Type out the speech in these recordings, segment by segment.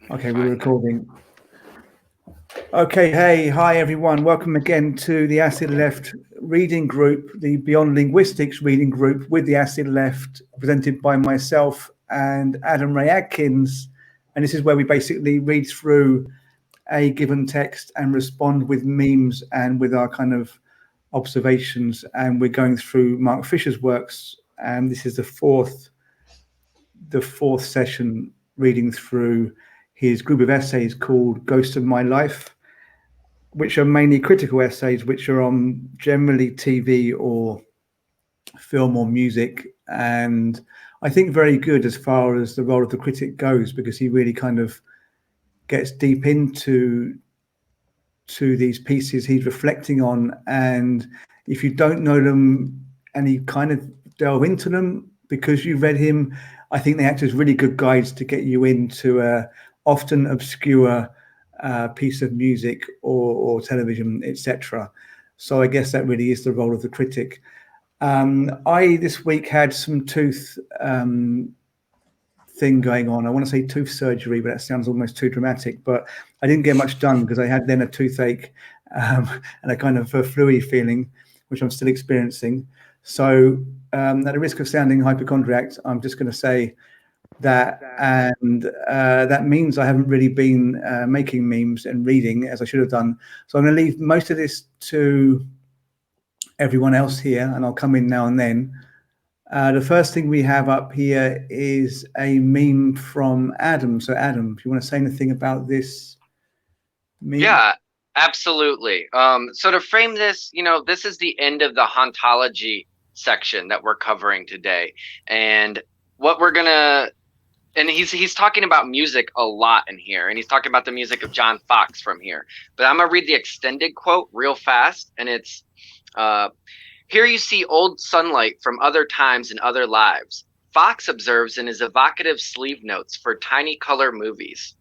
Okay, we're recording. Okay, hey, hi everyone. Welcome again to the Acid Left reading group, the Beyond Linguistics reading group with the Acid Left, presented by myself and Adam Ray Adkins. And this is where we basically read through a given text and respond with memes and with our kind of observations. And we're going through Mark Fisher's works, and this is the fourth session reading through his group of essays called Ghost of My Life, which are mainly critical essays, which are on generally TV or film or music. And I think very good as far as the role of the critic goes, because he really kind of gets deep into these pieces he's reflecting on. And if you don't know them and you kind of delve into them because you read him, I think they act as really good guides to get you into a often obscure piece of music or television, etc. So I guess that really is the role of the critic. I this week had some tooth thing going on. I want to say tooth surgery, but that sounds almost too dramatic. But I didn't get much done because I had then a toothache and a kind of a fluey feeling, which I'm still experiencing. So at the risk of sounding hypochondriac, I'm just going to say that, and that means I haven't really been making memes and reading as I should have done. So I'm going to leave most of this to everyone else here, and I'll come in now and then. The first thing we have up here is a meme from Adam. So Adam, if you want to say anything about this meme. Yeah, absolutely. So to frame this, this is the end of the hauntology section that we're covering today. And what we're gonna and he's talking about music a lot in here, and he's talking about the music of John Fox from here. But I'm gonna read the extended quote real fast, and it's here you see old sunlight from other times and other lives. Fox observes in his evocative sleeve notes for tiny color movies.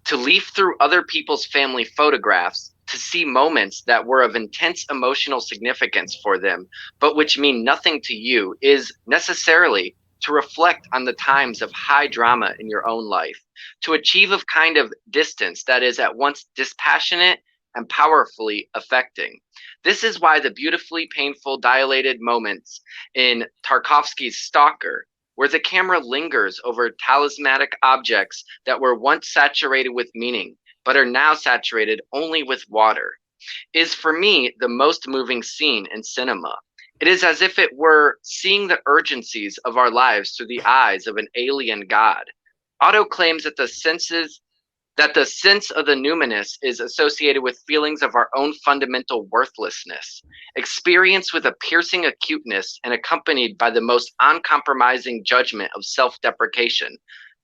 To leaf through other people's family photographs, to see moments that were of intense emotional significance for them, but which mean nothing to you, is necessarily to reflect on the times of high drama in your own life, to achieve a kind of distance that is at once dispassionate and powerfully affecting. This is why the beautifully painful dilated moments in Tarkovsky's Stalker, where the camera lingers over talismanic objects that were once saturated with meaning, but are now saturated only with water, is for me the most moving scene in cinema. It is as if it were seeing the urgencies of our lives through the eyes of an alien god. Otto claims that the sense of the numinous is associated with feelings of our own fundamental worthlessness, experienced with a piercing acuteness and accompanied by the most uncompromising judgment of self-deprecation.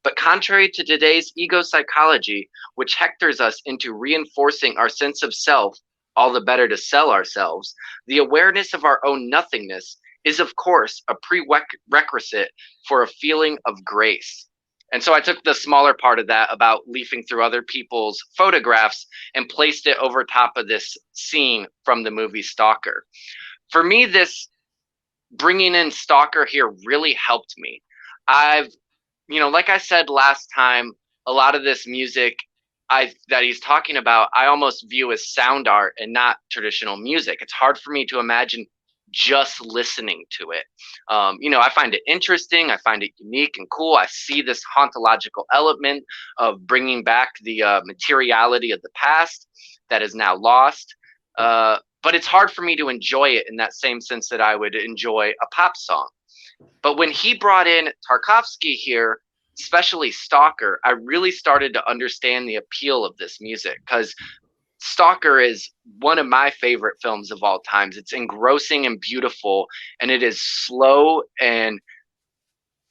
But contrary to today's ego psychology, which hectors us into reinforcing our sense of self, all the better to sell ourselves, the awareness of our own nothingness is, of course, a prerequisite for a feeling of grace. And so I took the smaller part of that about leafing through other people's photographs and placed it over top of this scene from the movie Stalker. For me, this bringing in Stalker here really helped me. Like I said last time, a lot of this music that he's talking about, I almost view as sound art and not traditional music. It's hard for me to imagine just listening to it. I find it interesting. I find it unique and cool. I see this hauntological element of bringing back the materiality of the past that is now lost. But it's hard for me to enjoy it in that same sense that I would enjoy a pop song. But when he brought in Tarkovsky here, especially Stalker, I really started to understand the appeal of this music, because Stalker is one of my favorite films of all times. It's engrossing and beautiful, and it is slow and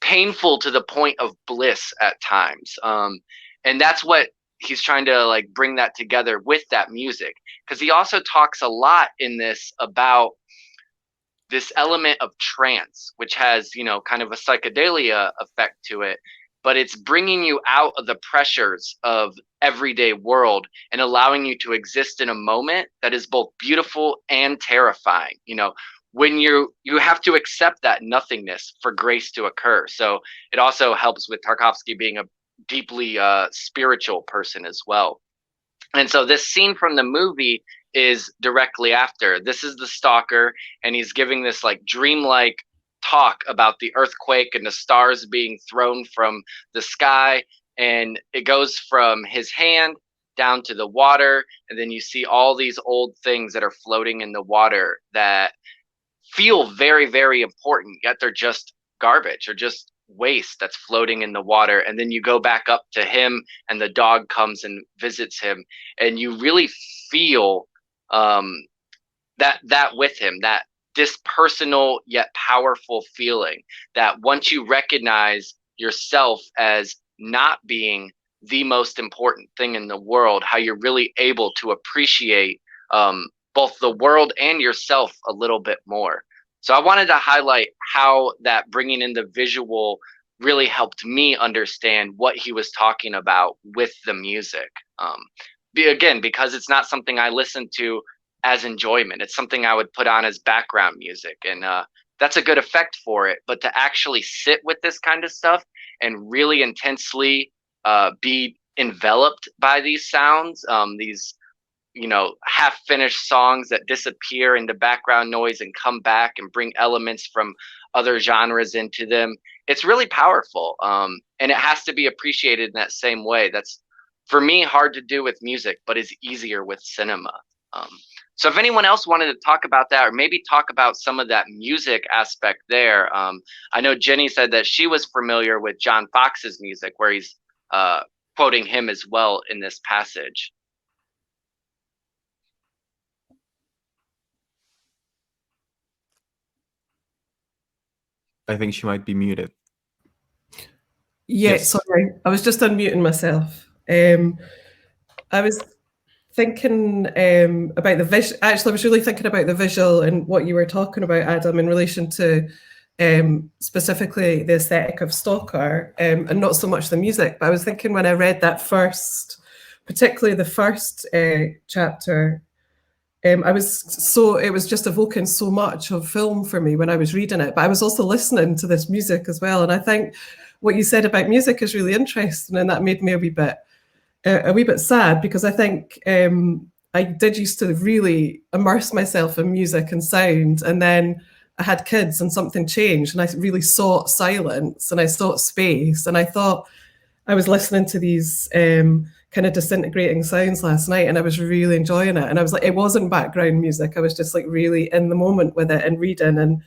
painful to the point of bliss at times. And that's what he's trying to bring that together with that music, because he also talks a lot in this about this element of trance, which has kind of a psychedelia effect to it, but it's bringing you out of the pressures of everyday world and allowing you to exist in a moment that is both beautiful and terrifying. When you have to accept that nothingness for grace to occur. So it also helps with Tarkovsky being a deeply spiritual person as well. And so this scene from the movie is directly after. This is the stalker, and he's giving this like dreamlike talk about the earthquake and the stars being thrown from the sky. And it goes from his hand down to the water. And then you see all these old things that are floating in the water that feel very, very important, yet they're just garbage or just waste that's floating in the water. And then you go back up to him, and the dog comes and visits him, and you really feel that with him, that dispersonal yet powerful feeling that once you recognize yourself as not being the most important thing in the world, how you're really able to appreciate both the world and yourself a little bit more. So I wanted to highlight how that bringing in the visual really helped me understand what he was talking about with the music. Again, because it's not something I listen to as enjoyment. It's something I would put on as background music, and that's a good effect for it. But to actually sit with this kind of stuff and really intensely be enveloped by these sounds, these half finished songs that disappear into background noise and come back and bring elements from other genres into them, it's really powerful. And it has to be appreciated in that same way. That's, for me, hard to do with music, but is easier with cinema. So if anyone else wanted to talk about that, or maybe talk about some of that music aspect there, I know Jenny said that she was familiar with John Fox's music, where he's quoting him as well in this passage. I think she might be muted. Yeah, Yes. sorry. I was just unmuting myself. I was thinking about the visual. Actually, I was really thinking about the visual and what you were talking about, Adam, in relation to specifically the aesthetic of Stalker, and not so much the music. But I was thinking when I read that first, particularly the first chapter, it was just evoking so much of film for me when I was reading it. But I was also listening to this music as well, and I think what you said about music is really interesting, and that made me a wee bit sad, because I think I did used to really immerse myself in music and sound, and then I had kids and something changed, and I really sought silence and I sought space, and I thought I was listening to these kind of disintegrating sounds last night, and I was really enjoying it. And I was like, it wasn't background music. I was just like really in the moment with it and reading and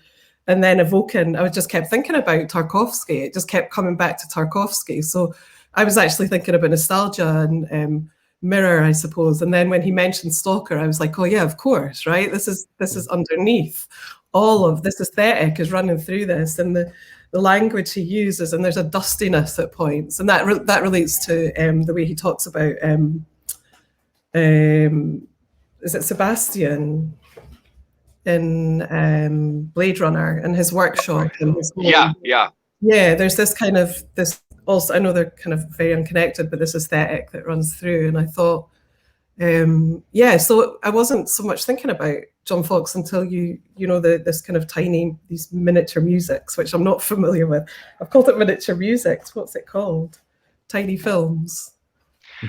then evoking. I just kept thinking about Tarkovsky. It just kept coming back to Tarkovsky. So I was actually thinking about nostalgia and Mirror, I suppose. And then when he mentioned Stalker, I was like, oh yeah, of course, right? This is underneath. All of this aesthetic is running through this, and the language he uses, and there's a dustiness at points, and that relates to the way he talks about is it Sebastian in Blade Runner and his workshop and his Yeah. There's this kind of this also, I know they're kind of very unconnected, but this aesthetic that runs through, and I thought so I wasn't so much thinking about John Fox until this kind of these miniature musics, which I'm not familiar with. I've called it miniature musics. What's it called? Tiny films.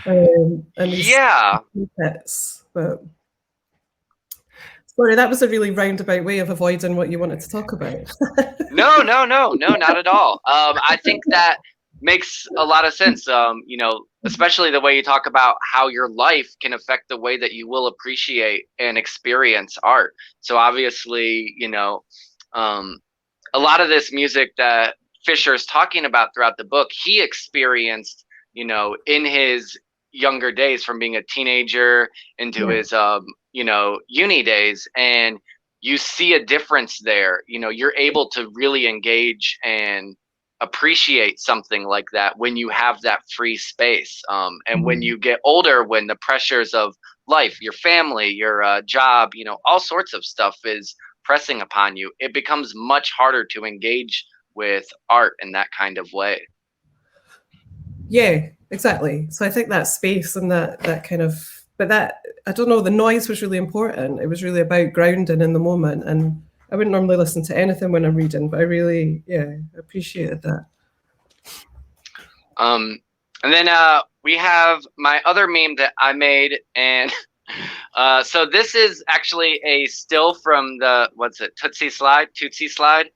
And bits, but sorry, that was a really roundabout way of avoiding what you wanted to talk about. No, not at all. I think that makes a lot of sense. Especially the way you talk about how your life can affect the way that you will appreciate and experience art. So obviously, a lot of this music that Fisher is talking about throughout the book, he experienced, in his younger days, from being a teenager into his, uni days. And you see a difference there. You're able to really engage and appreciate something like that when you have that free space. And when you get older, when the pressures of life, your family, your job, all sorts of stuff is pressing upon you, it becomes much harder to engage with art in that kind of way. Yeah, exactly. So I think that space and that kind of, but that, I don't know, the noise was really important. It was really about grounding in the moment. And I wouldn't normally listen to anything when I'm reading, but I really, appreciated that. And then we have my other meme that I made, and so this is actually a still from the Tootsie Slide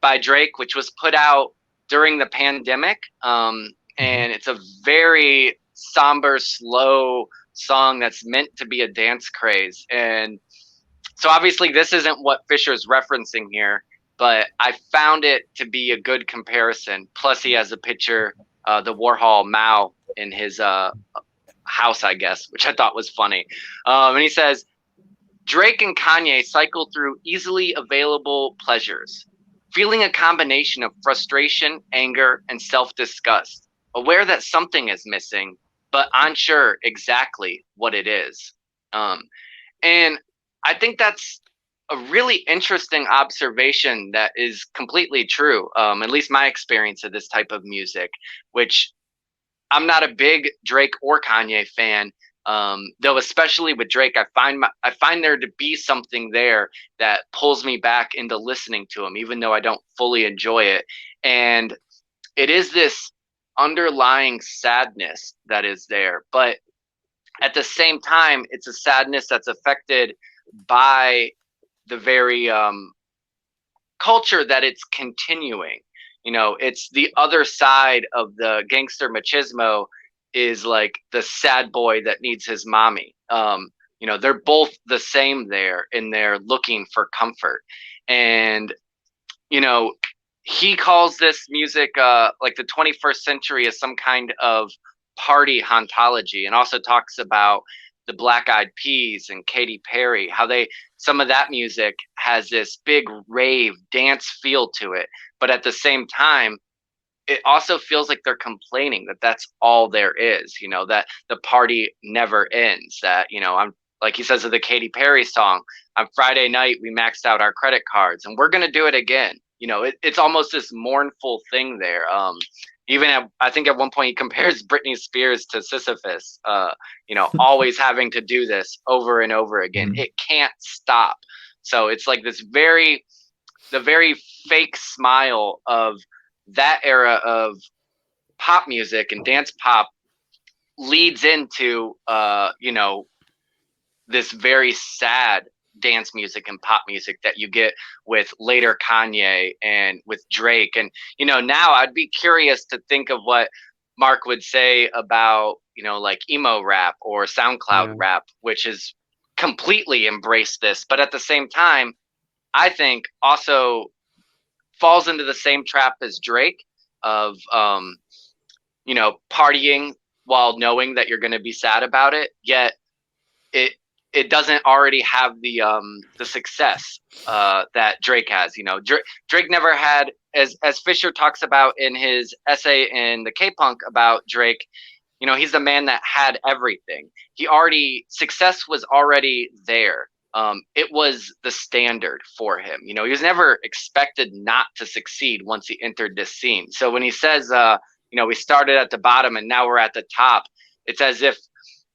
by Drake, which was put out during the pandemic, and it's a very somber, slow song that's meant to be a dance craze. And so obviously this isn't what Fisher's referencing here, but I found it to be a good comparison. Plus he has a picture, the Warhol Mao in his house, I guess, which I thought was funny. And he says, Drake and Kanye cycle through easily available pleasures, feeling a combination of frustration, anger, and self-disgust, aware that something is missing, but unsure exactly what it is. And I think that's a really interesting observation that is completely true, at least my experience of this type of music, which I'm not a big Drake or Kanye fan, though especially with Drake, I find there to be something there that pulls me back into listening to him, even though I don't fully enjoy it. And it is this underlying sadness that is there, but at the same time, it's a sadness that's affected by the very culture that it's continuing. You know, it's the other side of the gangster machismo is like the sad boy that needs his mommy. You know, they're both the same there, and they're looking for comfort. And, you know, he calls this music like the 21st century as some kind of party hauntology, and also talks about the Black Eyed Peas and Katy Perry, how some of that music has this big rave dance feel to it, but at the same time it also feels like they're complaining that that's all there is, you know, that the party never ends, that, you know, I'm like he says of the Katy Perry song, on Friday night we maxed out our credit cards and we're going to do it again. You know, it's almost this mournful thing there. I think at one point he compares Britney Spears to Sisyphus, you know, always having to do this over and over again. It can't stop. So it's like the very fake smile of that era of pop music and dance pop leads into, you know, this very sad dance music and pop music that you get with later Kanye and with Drake. And, you know, now I'd be curious to think of what Mark would say about, you know, like emo rap or SoundCloud rap, which is completely embraced this, but at the same time, I think also falls into the same trap as Drake of, you know, partying while knowing that you're going to be sad about it, yet it doesn't already have the success that Drake has. You know, Drake never had, as Fisher talks about in his essay in the K-Punk about Drake, you know, he's the man that had everything. Success was already there. It was the standard for him. You know, he was never expected not to succeed once he entered this scene. So when he says, you know, we started at the bottom and now we're at the top, it's as if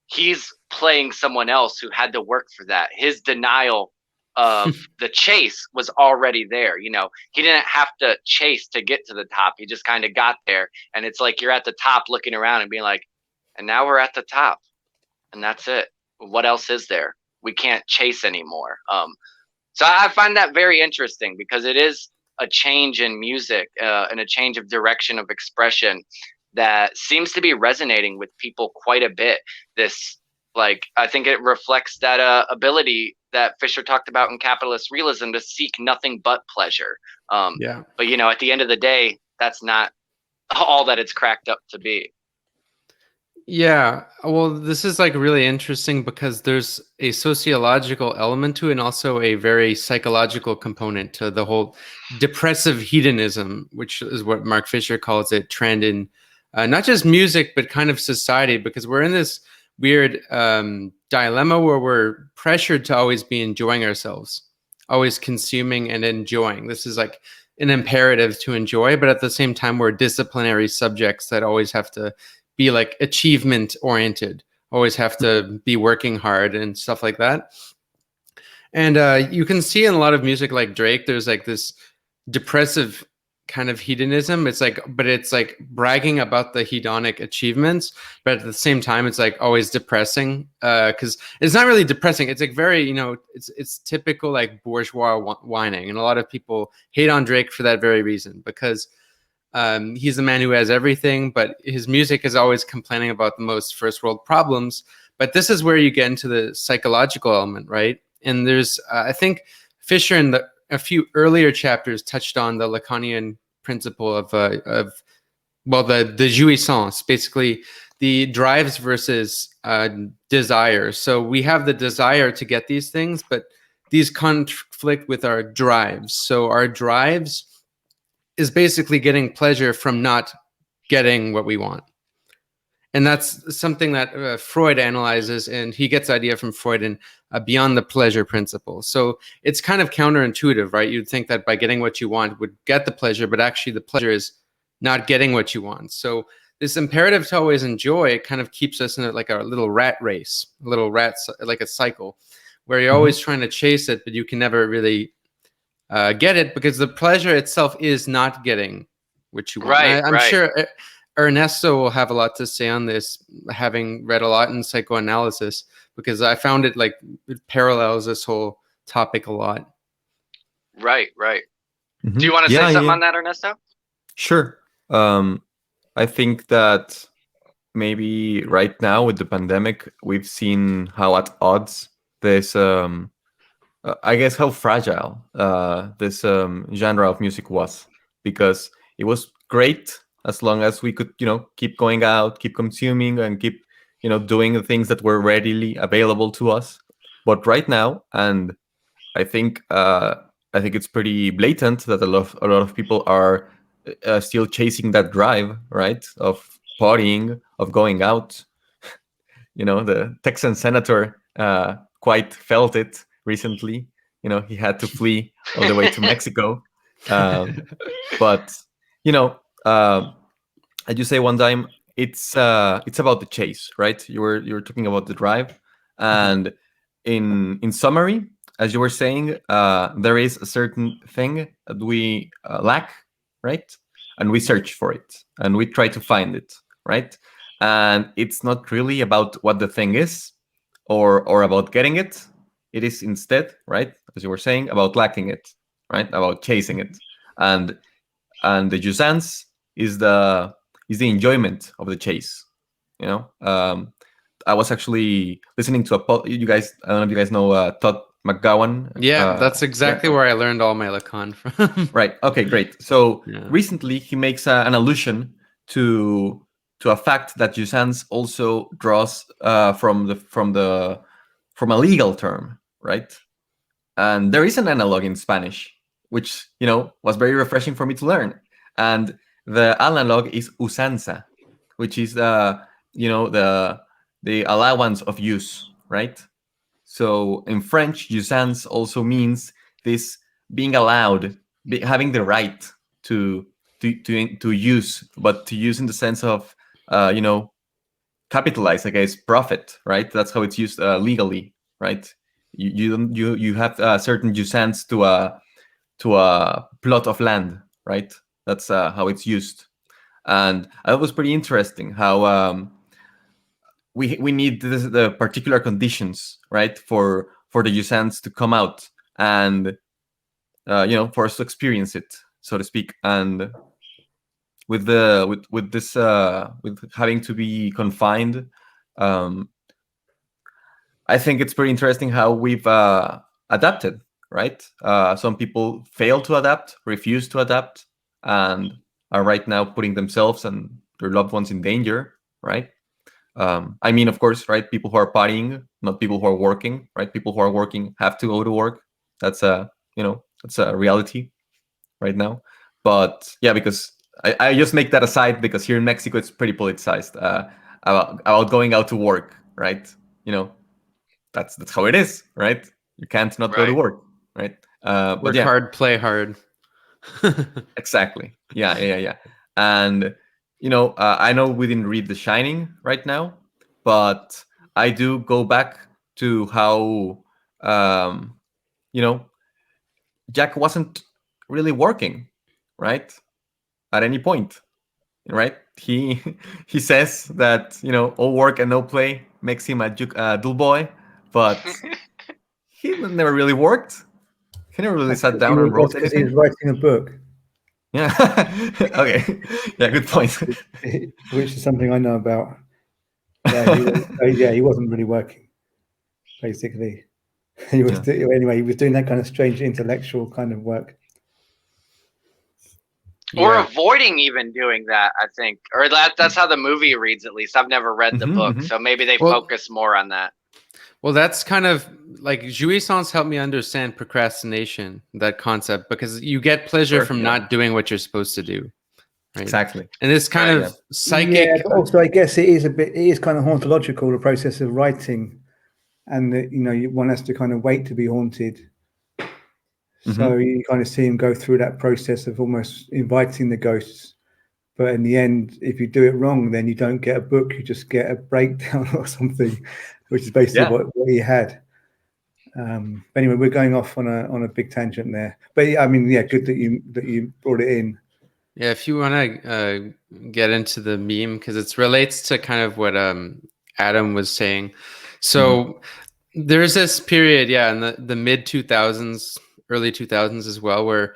he's playing someone else who had to work for that. His denial of the chase was already there. You know, he didn't have to chase to get to the top. He just kind of got there. And it's like you're at the top looking around and being like, and now we're at the top. And that's it. What else is there? We can't chase anymore. So I find that very interesting because it is a change in music and a change of direction of expression that seems to be resonating with people quite a bit. This, like, I think it reflects that ability that Fisher talked about in Capitalist Realism to seek nothing but pleasure. But, you know, at the end of the day, that's not all that it's cracked up to be. Yeah, well, this is like really interesting because there's a sociological element to it and also a very psychological component to the whole depressive hedonism, which is what Mark Fisher calls it, trend in not just music, but kind of society, because we're in this weird dilemma where we're pressured to always be enjoying ourselves, always consuming and enjoying. This is like an imperative to enjoy, but at the same time, we're disciplinary subjects that always have to be like achievement oriented, always have to be working hard and stuff like that. And you can see in a lot of music like Drake, there's like this depressive kind of hedonism. It's like, but it's like bragging about the hedonic achievements, but at the same time, it's like always depressing. Because it's not really depressing. It's like very, it's typical like bourgeois whining, and a lot of people hate on Drake for that very reason, because he's the man who has everything, but his music is always complaining about the most first world problems. But this is where you get into the psychological element, right? And there's, I think Fisher in a few earlier chapters touched on the Lacanian principle of the jouissance, basically the drives versus desire. So we have the desire to get these things, but these conflict with our drives. So our drives is basically getting pleasure from not getting what we want. And that's something that Freud analyzes, and he gets the idea from Freud in Beyond the Pleasure principle. So it's kind of counterintuitive, right? You'd think that by getting what you want would get the pleasure, but actually the pleasure is not getting what you want. So this imperative to always enjoy kind of keeps us in like a little rat race, like a cycle, where you're always trying to chase it, but you can never really get it, because the pleasure itself is not getting what you want. I'm sure Ernesto will have a lot to say on this, having read a lot in psychoanalysis, because I found it like it parallels this whole topic a lot. Right. Do you want to say something on that, Ernesto? Sure. I think that maybe right now with the pandemic, we've seen how at odds this I guess how fragile this genre of music was, because it was great as long as we could, keep going out, keep consuming, and keep, doing the things that were readily available to us. But right now, and I think it's pretty blatant that a lot of people are still chasing that drive, right, of partying, of going out. The Texan senator quite felt it recently. He had to flee all the way to Mexico. But as you say one time, it's about the chase, right? You were talking about the drive, and in summary, as you were saying, there is a certain thing that we lack, right? And we search for it, and we try to find it, right? And it's not really about what the thing is, or about getting it. It is instead, right, as you were saying, about lacking it, right? About chasing it, and the jouissance is the enjoyment of the chase. I was actually listening to you guys. I don't know if you guys know Todd McGowan. Yeah, that's exactly where I learned all my Lacan from. Right. Okay. Great. So recently he makes an allusion to a fact that jouissance also draws from a legal term, right? And there is an analog in Spanish, which was very refreshing for me to learn. And the analog is usanza, which is the allowance of use, right? So in French, jouissance also means this being allowed, having the right to use, but to use in the sense of capitalize against profit, right? That's how it's used legally, right? You have a certain jouissance to a plot of land, right? That's how it's used, and it was pretty interesting how we need the particular conditions, right, for the jouissance to come out, and for us to experience it, so to speak. And with having to be confined, I think it's pretty interesting how we've adapted, right? Some people fail to adapt, refuse to adapt, and are right now putting themselves and their loved ones in danger, right? I mean, of course, right? People who are partying, not people who are working, right? People who are working have to go to work. That's that's a reality right now. But yeah, because I just make that aside because here in Mexico it's pretty politicized about going out to work, right? That's how it is, right? You can't not go to work, right? Work hard, play hard. Exactly. Yeah. And I know we didn't read The Shining right now, but I do go back to how Jack wasn't really working, right? at any point, right? He says that, you know, all work and no play makes him a dull boy, but he never really worked. He never really sat down and wrote because he was anything. writing a book. Yeah. Okay. Yeah. Good point. Which is something I know about. Yeah, he wasn't really working. Basically, he was anyway. He was doing that kind of strange intellectual kind of work, or avoiding even doing that. I think, or that's how the movie reads. At least I've never read the book, so maybe they focus more on that. Well, that's kind of like jouissance helped me understand procrastination, that concept, because you get pleasure from not doing what you're supposed to do. Right? Exactly. And this kind of psychic. Yeah, but also I guess it is kind of hauntological, the process of writing, and that, you know, one has to kind of wait to be haunted. So you kind of see him go through that process of almost inviting the ghosts. But in the end, if you do it wrong, then you don't get a book, you just get a breakdown or something, which is basically what he had. Anyway, we're going off on a big tangent there. But yeah, I mean, yeah, good that you brought it in. Yeah, if you want to get into the meme, because it relates to kind of what Adam was saying. So there's this period, in the mid 2000s, early 2000s as well, where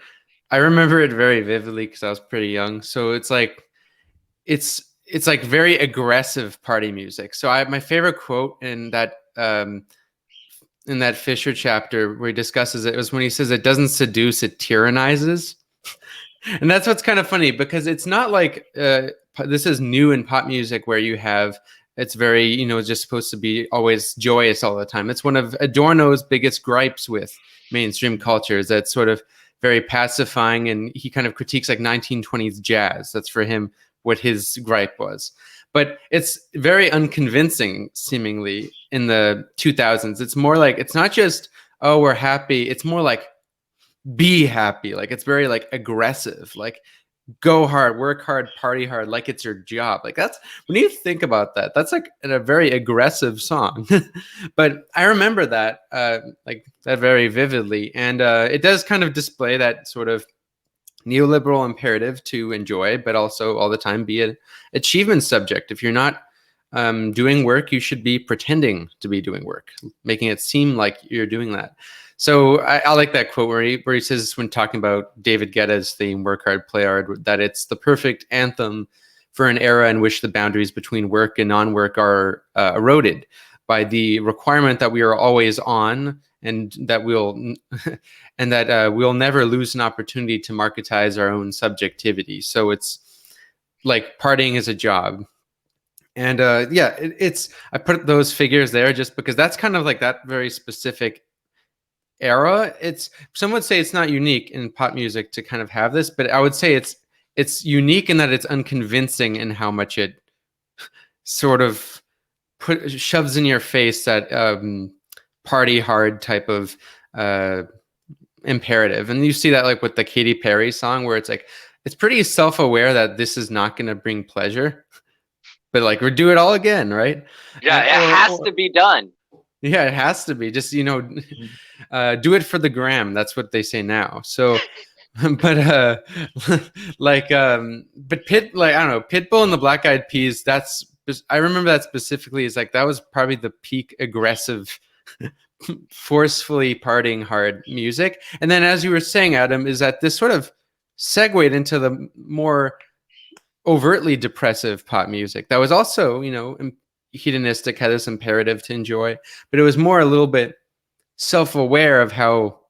I remember it very vividly because I was pretty young. So it's like very aggressive party music. So my favorite quote in that Fisher chapter where he discusses it was when he says, "It doesn't seduce, it tyrannizes." And that's what's kind of funny, because it's not like this is new in pop music where you have, it's very, you know, just supposed to be always joyous all the time. It's one of Adorno's biggest gripes with mainstream culture, is that sort of very pacifying, and he kind of critiques like 1920s jazz. That's for him what his gripe was. But it's very unconvincing, seemingly, in the 2000s. It's more like, it's not just, oh, we're happy. It's more like, be happy. Like, it's very like aggressive, like go hard, work hard, party hard, like it's your job. Like, that's, when you think about that, that's like a very aggressive song. But I remember that like that very vividly, and it does kind of display that sort of neoliberal imperative to enjoy, but also all the time be an achievement subject. If you're not doing work, you should be pretending to be doing work, making it seem like you're doing that. So I like that quote where he says, when talking about David Guetta's theme, Work Hard, Play Hard, that it's the perfect anthem for an era in which the boundaries between work and non-work are eroded by the requirement that we are always on, and that we'll never lose an opportunity to marketize our own subjectivity. So it's like partying is a job. And I put those figures there just because that's kind of like that very specific era. Some would say it's not unique in pop music to kind of have this, but I would say it's unique in that it's unconvincing in how much it sort of shoves in your face that party hard type of imperative. And you see that like with the Katy Perry song, where it's like, it's pretty self-aware that this is not going to bring pleasure, but like, we'll do it all again, right? Yeah, it has to be done. Yeah, it has to be. Just, you know, do it for the gram. That's what they say now. So, but like, but I don't know, Pitbull and the Black Eyed Peas. I remember that specifically. Is like, that was probably the peak aggressive, forcefully partying hard music. And then, as you were saying, Adam, is that this sort of segued into the more overtly depressive pop music that was also, you know, hedonistic, had this imperative to enjoy, but it was more a little bit self-aware of how,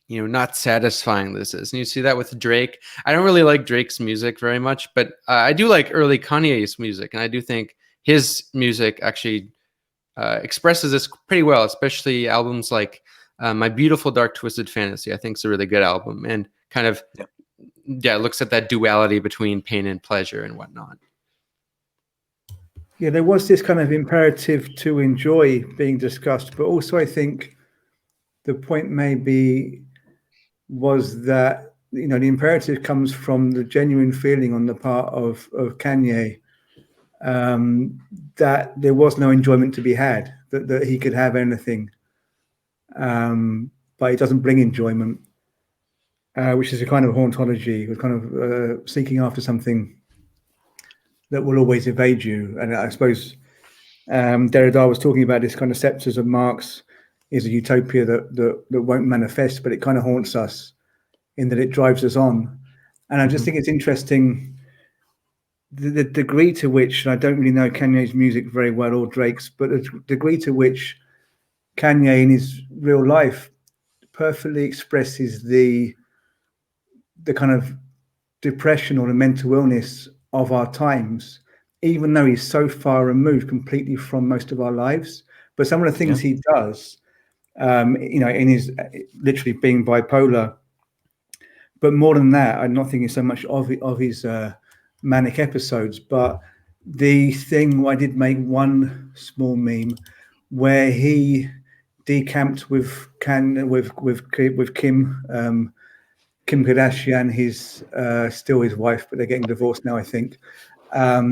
you know, not satisfying this is. And you see that with Drake. I don't really like Drake's music very much, but I do like early Kanye's music, and I do think his music actually expresses this pretty well, especially albums like My Beautiful Dark Twisted Fantasy. I think it's a really good album, and kind of looks at that duality between pain and pleasure and whatnot. Yeah, there was this kind of imperative to enjoy being discussed, but also I think the point maybe was that, you know, the imperative comes from the genuine feeling on the part of Kanye that there was no enjoyment to be had, that he could have anything, but it doesn't bring enjoyment. which is a kind of hauntology, kind of seeking after something that will always evade you. And I suppose Derrida was talking about this kind of scepters of Marx is a utopia that won't manifest, but it kind of haunts us in that it drives us on. And I just think it's interesting the degree to which, and I don't really know Kanye's music very well or Drake's, but the degree to which Kanye in his real life perfectly expresses the kind of depression or the mental illness of our times, even though he's so far removed completely from most of our lives. But some of the things he does, in his literally being bipolar, but more than that, I'm not thinking so much of his manic episodes, but the thing I did make one small meme where he decamped with Kim Kardashian, his still his wife, but they're getting divorced now, I think.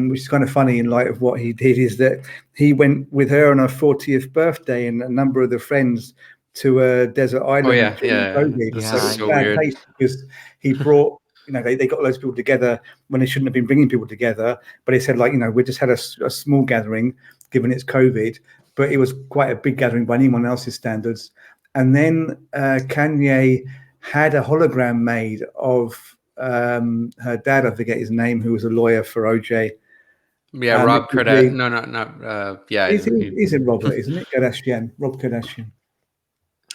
Which is kind of funny in light of what he did, is that he went with her on her 40th birthday and a number of the friends to a desert island. Oh yeah, yeah. This is so weird. Because he brought, they got loads of people together when they shouldn't have been bringing people together. But he said, we just had a small gathering, given it's COVID, but it was quite a big gathering by anyone else's standards. And then Kanye had a hologram made of her dad, I forget his name, who was a lawyer for OJ. Yeah, Rob Kardashian. No. Yeah, is it Robert? Isn't it Kardashian? Rob Kardashian.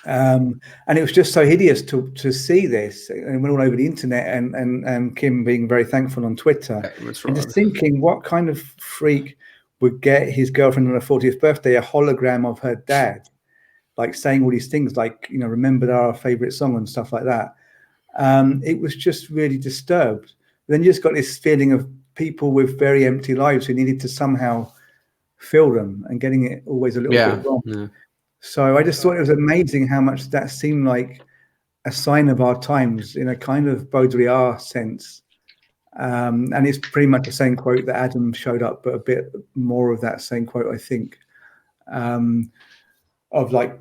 And it was just so hideous to see this, and it went all over the internet. And Kim being very thankful on Twitter, and just thinking, what kind of freak would get his girlfriend on her 40th birthday a hologram of her dad, like saying all these things, like remember our favorite song and stuff like that. It was just really disturbed. Then you just got this feeling of people with very empty lives who needed to somehow fill them and getting it always a little bit wrong. Yeah. So I just thought it was amazing how much that seemed like a sign of our times in a kind of Baudrillard sense. And it's pretty much the same quote that Adam showed up, but a bit more of that same quote, I think, of like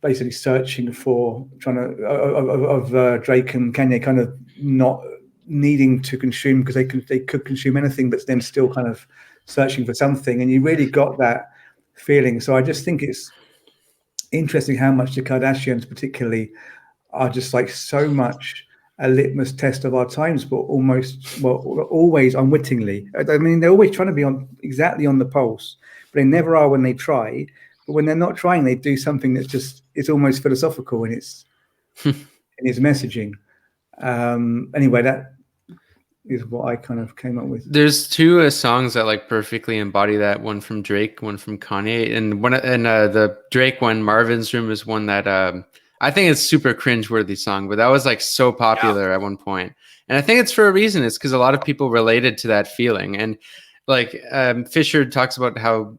basically searching for Drake and Kanye kind of not needing to consume because they could consume anything, but then still kind of searching for something. And you really got that feeling. So I just think it's interesting how much the Kardashians particularly are just like so much a litmus test of our times, but always unwittingly. I mean, they're always trying to be exactly on the pulse, but they never are when they try. But when they're not trying, they do something that's just, it's almost philosophical in its messaging. Anyway, that is what I kind of came up with. There's two songs that like perfectly embody that. One from Drake, one from Kanye, and the Drake one, Marvin's Room, is one that I think it's super cringeworthy song, but that was like so popular at one point. And I think it's for a reason. It's because a lot of people related to that feeling. And like Fisher talks about how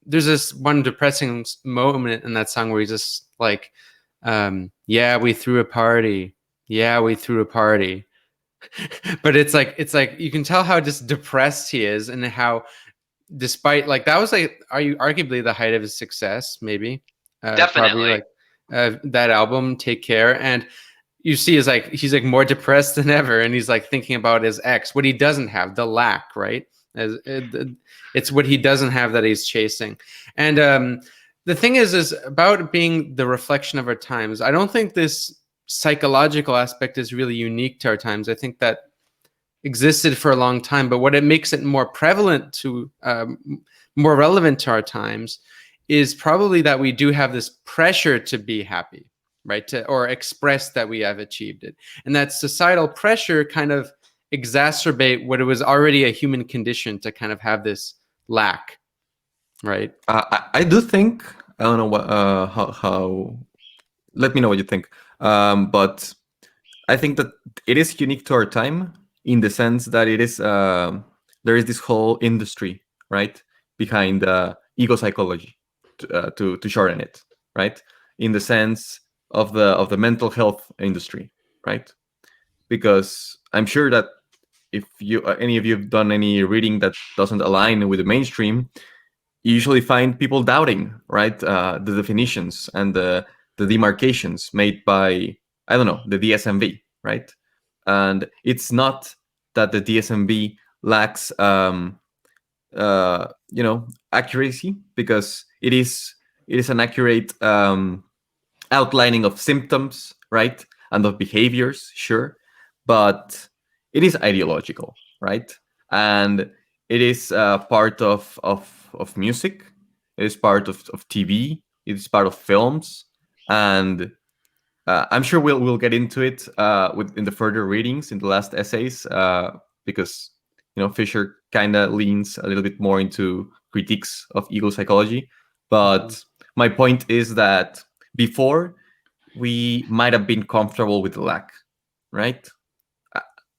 there's this one depressing moment in that song where he's just like, yeah, we threw a party. Yeah, we threw a party. But it's like you can tell how just depressed he is, and how despite like that was like arguably the height of his success, maybe. Definitely. Probably, that album, Take Care, and you see is like he's like more depressed than ever, and he's like thinking about his ex, what he doesn't have, the lack, right? It's what he doesn't have that he's chasing. And the thing is about being the reflection of our times. I don't think this psychological aspect is really unique to our times. I think that existed for a long time, but what it makes it more prevalent to more relevant to our times is probably that we do have this pressure to be happy, right? Or express that we have achieved it. And that societal pressure kind of exacerbate what it was already a human condition to kind of have this lack, right? I do think, I don't know what, how, let me know what you think. But I think that it is unique to our time in the sense that it is, there is this whole industry, right, behind ego psychology, to shorten it, right, in the sense of the mental health industry, right? Because I'm sure that if any of you have done any reading that doesn't align with the mainstream, you usually find people doubting, right, the definitions and the demarcations made by, I don't know, the DSMV, right? And it's not that the DSM-V lacks accuracy, because it is an accurate outlining of symptoms, right, and of behaviors, sure, but it is ideological, right? And it is part of music, it is part of TV, it is part of films, and I'm sure we'll get into it in the further readings in the last essays, because Fisher kind of leans a little bit more into critiques of ego psychology. But my point is that before, we might have been comfortable with the lack, right?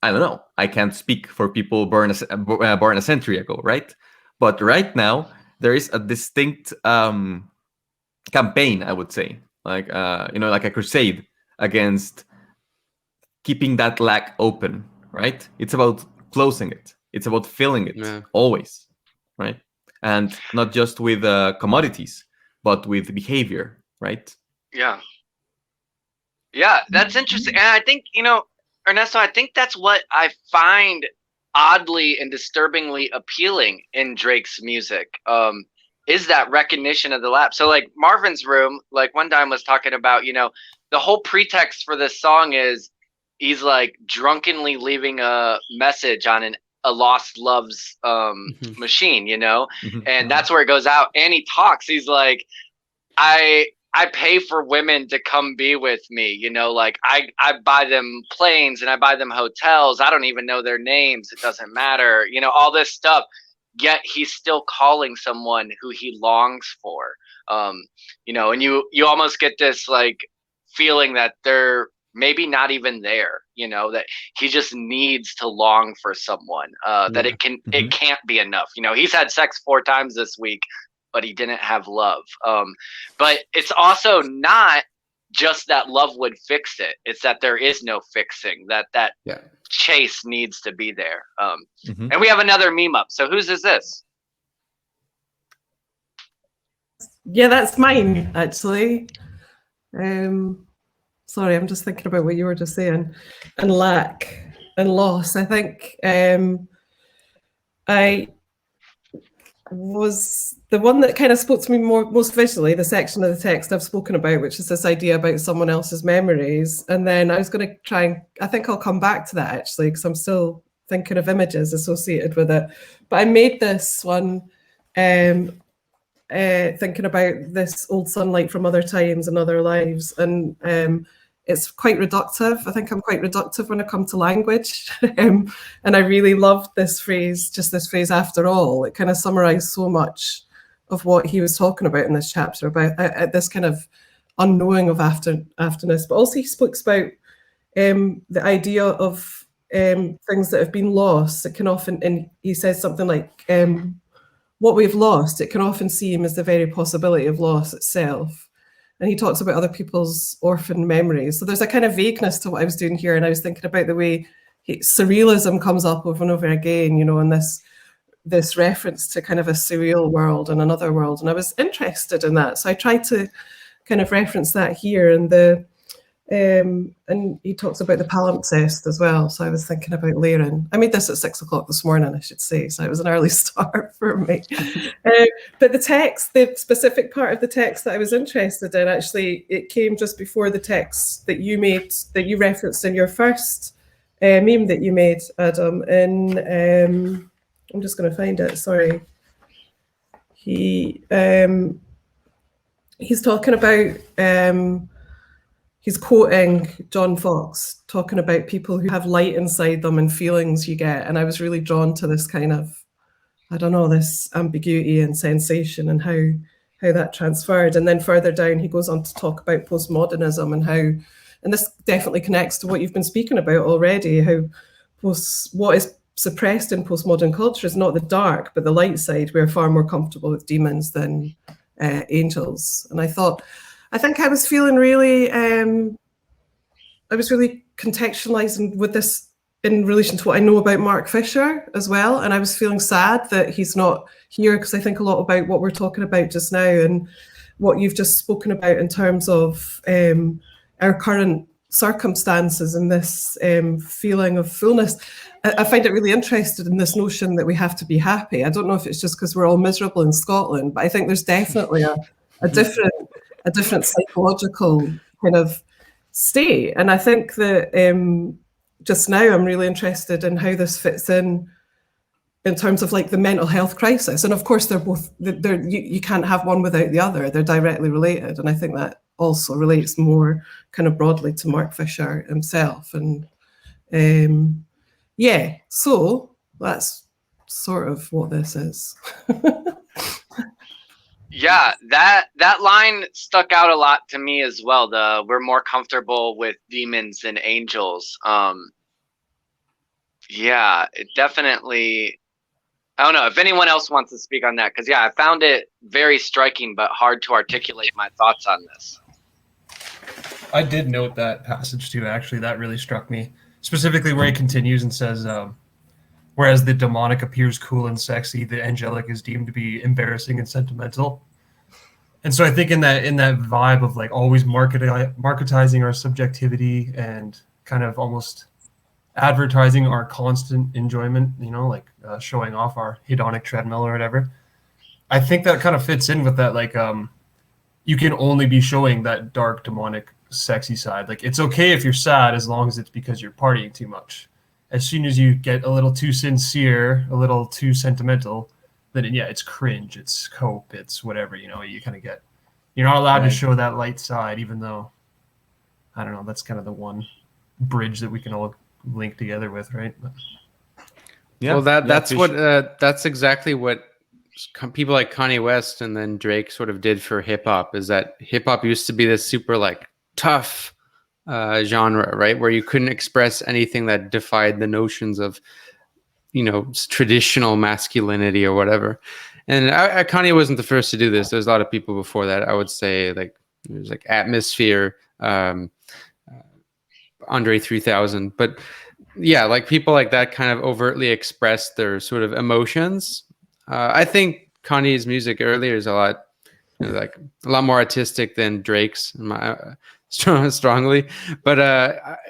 I don't know. I can't speak for people born a century ago, right? But right now, there is a distinct campaign, I would say, like like a crusade against keeping that lack open, right? It's about closing it. It's about filling it always, right? And not just with commodities, but with behavior, right? Yeah. Yeah, that's interesting. And I think, Ernesto, I think that's what I find oddly and disturbingly appealing in Drake's music, is that recognition of the lapse. So like Marvin's Room, like one time was talking about, the whole pretext for this song is he's like drunkenly leaving a message on a lost love's machine, and that's where it goes out. And he talks, he's like, I pay for women to come be with me, like I buy them planes and I buy them hotels. I don't even know their names. It doesn't matter, all this stuff. Yet he's still calling someone who he longs for, and you almost get this like feeling that they're maybe not even there, that he just needs to long for someone, that it can't be enough. He's had sex 4 times this week, but he didn't have love. But it's also not just that love would fix it. It's that there is no fixing, that chase needs to be there. And we have another meme up. So whose is this? Yeah, that's mine, actually. Sorry, I'm just thinking about what you were just saying. And lack and loss. I think I was the one that kind of spoke to me most visually, the section of the text I've spoken about, which is this idea about someone else's memories. And then I was going to try I think I'll come back to that actually, because I'm still thinking of images associated with it. But I made this one thinking about this old sunlight from other times and other lives. And it's quite reductive. I think I'm quite reductive when it comes to language. And I really loved this phrase, just this phrase, after all. It kind of summarized so much of what he was talking about in this chapter, about this kind of unknowing of afterness. But also he speaks about the idea of things that have been lost. It can often, and he says something like, what we've lost, it can often seem as the very possibility of loss itself. And he talks about other people's orphan memories. So there's a kind of vagueness to what I was doing here. And I was thinking about the way surrealism comes up over and over again, and this reference to kind of a surreal world and another world. And I was interested in that. So I tried to kind of reference that here. And he talks about the palimpsest as well. So I was thinking about layering. I made this at 6 o'clock this morning, I should say. So it was an early start for me. But the text, the specific part of the text that I was interested in, actually, it came just before the text that you made, that you referenced in your first meme that you made, Adam. And I'm just going to find it. Sorry. He's talking about. He's quoting John Fox, talking about people who have light inside them and feelings you get. And I was really drawn to this kind of, I don't know, this ambiguity and sensation and how that transferred. And then further down, he goes on to talk about postmodernism and how, and this definitely connects to what you've been speaking about already, how what is suppressed in postmodern culture is not the dark, but the light side. We're far more comfortable with demons than angels. And I think I was feeling really, I was really contextualizing with this in relation to what I know about Mark Fisher as well. And I was feeling sad that he's not here, because I think a lot about what we're talking about just now and what you've just spoken about in terms of our current circumstances and this feeling of fullness. I find it really interested in this notion that we have to be happy. I don't know if it's just because we're all miserable in Scotland, but I think there's definitely a different psychological kind of state. And I think that just now I'm really interested in how this fits in terms of like the mental health crisis. And of course, you can't have one without the other. They're directly related. And I think that also relates more kind of broadly to Mark Fisher himself. And yeah, so that's sort of what this is. Yeah, that line stuck out a lot to me as well. We're more comfortable with demons than angels. Yeah, it definitely. I don't know if anyone else wants to speak on that, because yeah, I found it very striking but hard to articulate my thoughts on this. I did note that passage too. Actually, that really struck me, specifically where he continues and says, "Whereas the demonic appears cool and sexy, the angelic is deemed to be embarrassing and sentimental." And so I think in that vibe of like always marketizing our subjectivity and kind of almost advertising our constant enjoyment, like showing off our hedonic treadmill or whatever. I think that kind of fits in with that, like you can only be showing that dark, demonic, sexy side. Like it's okay if you're sad as long as it's because you're partying too much. As soon as you get a little too sincere, a little too sentimental, then it's cringe, it's cope, it's whatever, you kind of get. You're not allowed to show that light side, even though, I don't know, that's kind of the one bridge that we can all link together with, right? Yeah. Well, that's exactly what people like Kanye West and then Drake sort of did for hip hop. Is that hip hop used to be this super like tough genre, right, where you couldn't express anything that defied the notions of traditional masculinity or whatever. And Kanye wasn't the first to do this. There's a lot of people before that. I would say like there's like Atmosphere, Andre 3000, but yeah, like people like that kind of overtly express their sort of emotions. I think Kanye's music earlier is a lot more artistic than Drake's, strongly, but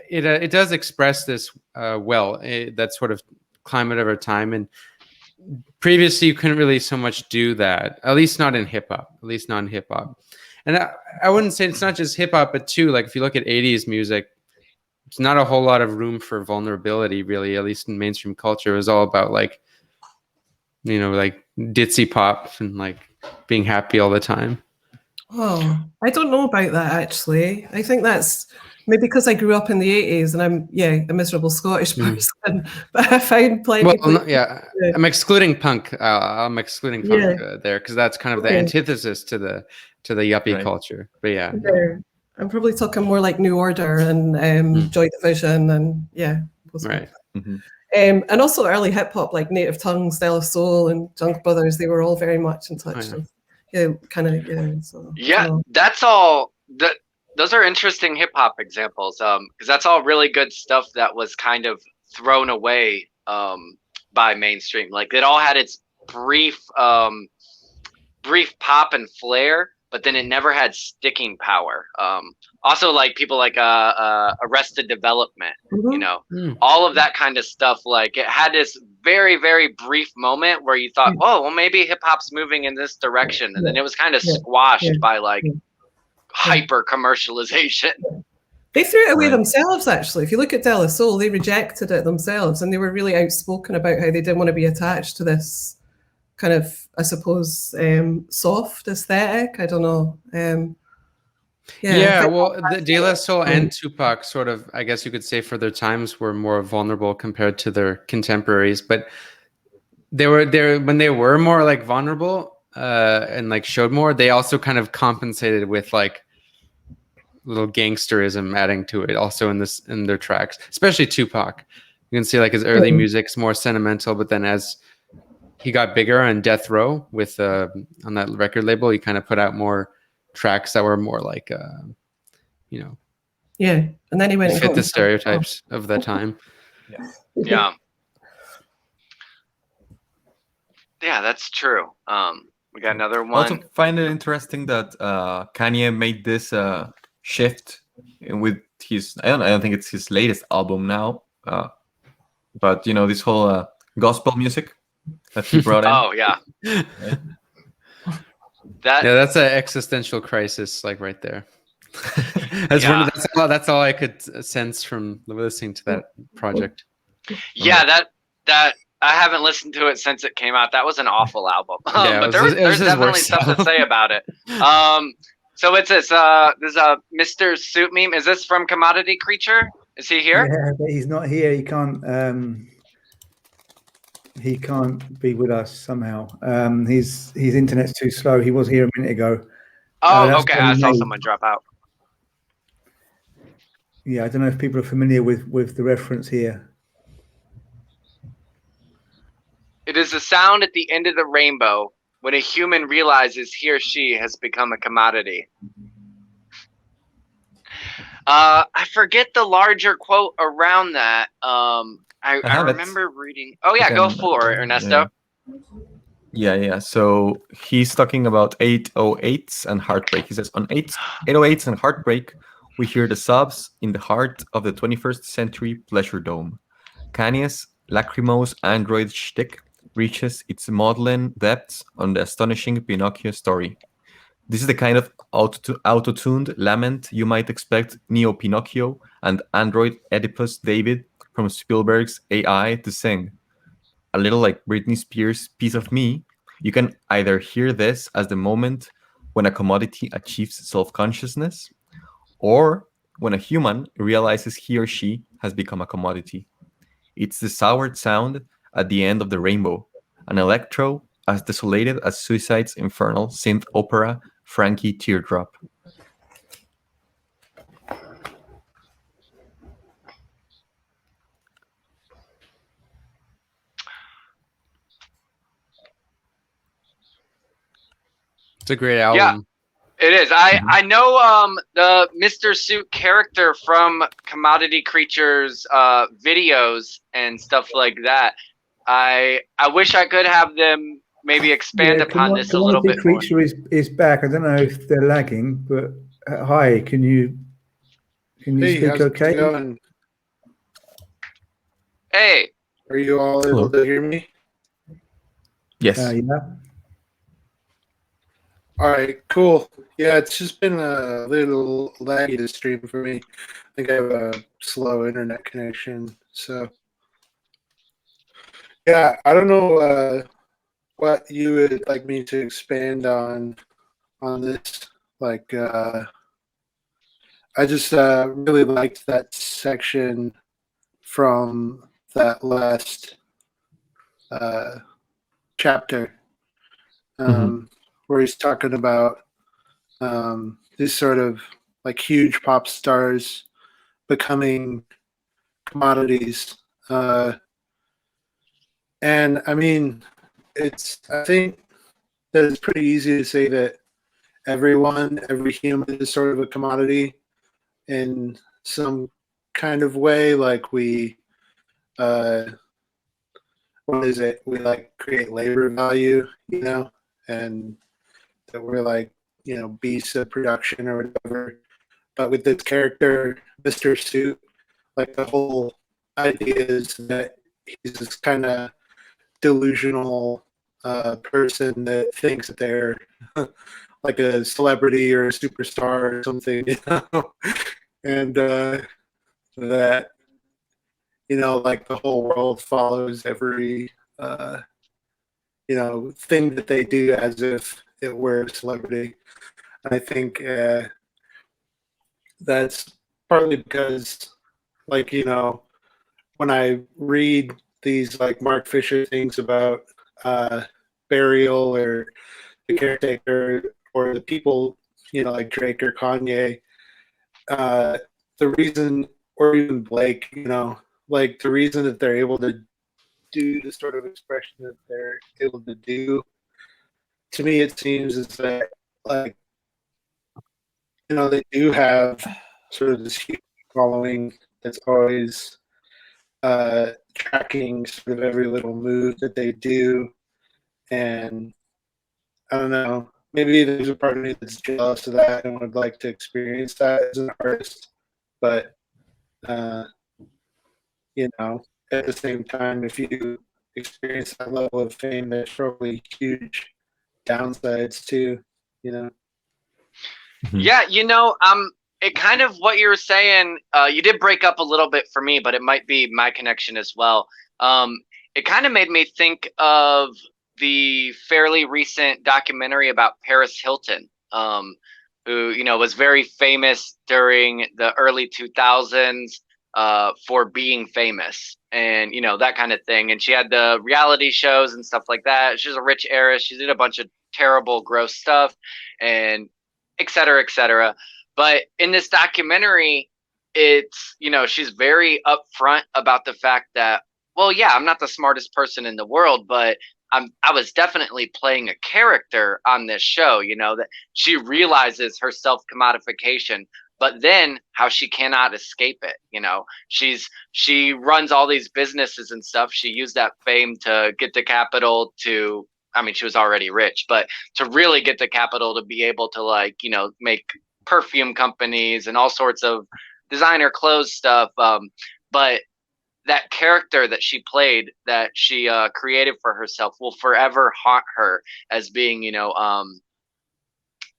it does express this well. That sort of climate of our time, and previously you couldn't really so much do that. At least not in hip hop. And I wouldn't say it's not just hip hop, but too, like if you look at 80s music, it's not a whole lot of room for vulnerability, really, at least in mainstream culture. It was all about like ditzy pop and like being happy all the time. Oh, I don't know about that actually. I think that's maybe because I grew up in the 80s and I'm a miserable Scottish person, but I find plenty. I'm excluding punk. I'm excluding punk there because that's kind of the antithesis to the yuppie culture. But yeah. I'm probably talking more like New Order and Joy Division and right. And also early hip hop like Native Tongues, De La Soul, and Junk Brothers. They were all very much in touch with that's all. Those are interesting hip hop examples because that's all really good stuff that was kind of thrown away by mainstream. Like it all had its brief pop and flair, but then it never had sticking power. Also, like people like Arrested Development, all of that kind of stuff. Like it had this very, very brief moment where you thought, oh, well, maybe hip hop's moving in this direction, and then it was kind of squashed by like hyper commercialization. They threw it away themselves. Actually, if you look at De La Soul, they rejected it themselves, and they were really outspoken about how they didn't want to be attached to this kind of, I suppose, soft aesthetic. I don't know. Well, the De La Soul and Tupac sort of, I guess you could say, for their times were more vulnerable compared to their contemporaries. But they were there when they were more like vulnerable and like showed more. They also kind of compensated with like little gangsterism adding to it, also in their tracks, especially Tupac. You can see like his early music's more sentimental, but then as he got bigger on Death Row with on that record label, he kind of put out more tracks that were more like and then he went and fit the stereotypes of the time. Yeah, that's true. We got another one. I also find it interesting that Kanye made this shift with I don't think it's his latest album now. But this whole gospel music that he brought in. Oh yeah, Right? that Yeah, that's an existential crisis, like right there. Yeah. That's all I could sense from listening to that project. yeah that I haven't listened to it since it came out. That was an awful album. Yeah, But it was there's his definitely worst stuff to album. say about it. So it's this there's a Mr. Suit meme. Is this from Commodity Creature? Is he here? Yeah, but he's not here. He can't be with us somehow. His internet's too slow. He was here a minute ago. Oh, That's okay. I saw Kanye. someone drop out. Yeah, I don't know if people are familiar with the reference here. It is the sound at the end of the rainbow when a human realizes he or she has become a commodity. I forget the larger quote around that. I have it. remember reading. Oh yeah, go for it, Ernesto. Yeah. So he's talking about 808s and heartbreak. He says, on 808s and heartbreak, we hear the sobs in the heart of the 21st century pleasure dome. Kanye's lachrymose android shtick reaches its maudlin depths on the astonishing Pinocchio story. This is the kind of auto-tuned lament you might expect Neo Pinocchio and android Oedipus David from Spielberg's AI to sing. A little like Britney Spears' Piece of Me, you can either hear this as the moment when a commodity achieves self-consciousness, or when a human realizes he or she has become a commodity. It's the soured sound at the end of the rainbow, an electro as desolated as Suicide's infernal synth opera Frankie Teardrop. It's a great album. It is. I know the Mr. Suit character from Commodity Creatures videos and stuff like that. I wish I could have them maybe expand upon this a little bit more. Creature is back. I don't know if they're lagging, but hi, can you Hey, speak how's it okay? going? Hey, Are you all able to hear me? Yes. Yeah. All right, cool. Yeah, it's just been a little laggy to stream for me. I think I have a slow internet connection. So, yeah, I don't know what you would like me to expand on this. Like, I just really liked that section from that last chapter. Where he's talking about these sort of like huge pop stars becoming commodities. And I mean, I think that it's pretty easy to say that every human is sort of a commodity in some kind of way. Like we, what is it? We like create labor value, and that we're like, beasts of production or whatever. But with this character, Mr. Suit, like the whole idea is that he's this kind of delusional person that thinks that they're like a celebrity or a superstar or something, and that, like the whole world follows every, thing that they do as if it were a celebrity. And I think that's partly because, like, when I read these like Mark Fisher things about Burial or The Caretaker or the people, like Drake or Kanye, the reason, or even Blake, like the reason that they're able to do the sort of expression that they're able to do, to me it seems is that, like, they do have sort of this huge following that's always tracking sort of every little move that they do. And I don't know, maybe there's a part of me that's jealous of that and would like to experience that as an artist. But You know, at the same time, if you experience that level of fame, there's probably huge downsides too, you know. Yeah, it kind of what you were saying, you did break up a little bit for me, but it might be my connection as well. It kind of made me think of the fairly recent documentary about Paris Hilton, who, was very famous during the early 2000s for being famous and, that kind of thing. And she had the reality shows and stuff like that. She's a rich heiress. She did a bunch of terrible, gross stuff and et cetera, et cetera. But in this documentary, it's, she's very upfront about the fact that, well, yeah, I'm not the smartest person in the world, but I was definitely playing a character on this show, that she realizes her self-commodification, but then how she cannot escape it. She runs all these businesses and stuff. She used that fame to get the capital to, I mean, she was already rich, but to really get the capital to be able to make perfume companies and all sorts of designer clothes stuff. But that character that she played, that she created for herself, will forever haunt her as being,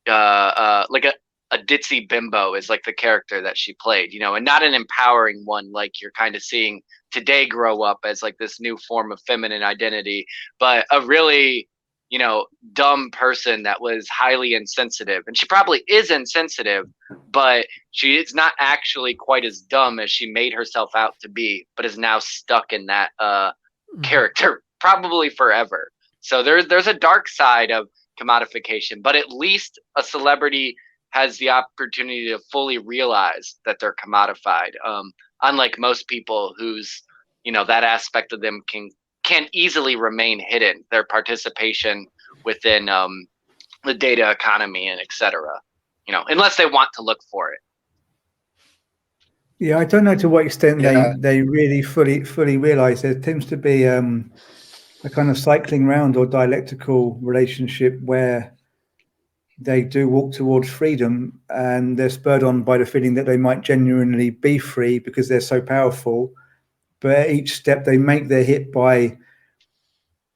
like a ditzy bimbo is like the character that she played, and not an empowering one like you're kind of seeing today grow up as like this new form of feminine identity, but a really, dumb person that was highly insensitive. And she probably is insensitive, but she is not actually quite as dumb as she made herself out to be, but is now stuck in that character probably forever. So there's a dark side of commodification, but at least a celebrity has the opportunity to fully realize that they're commodified. Unlike most people whose, that aspect of them can easily remain hidden, their participation within the data economy and et cetera, unless they want to look for it. Yeah, I don't know to what extent they really fully realize. There tends to be a kind of cycling round or dialectical relationship where they do walk towards freedom and they're spurred on by the feeling that they might genuinely be free because they're so powerful. But at each step they make, they're hit by,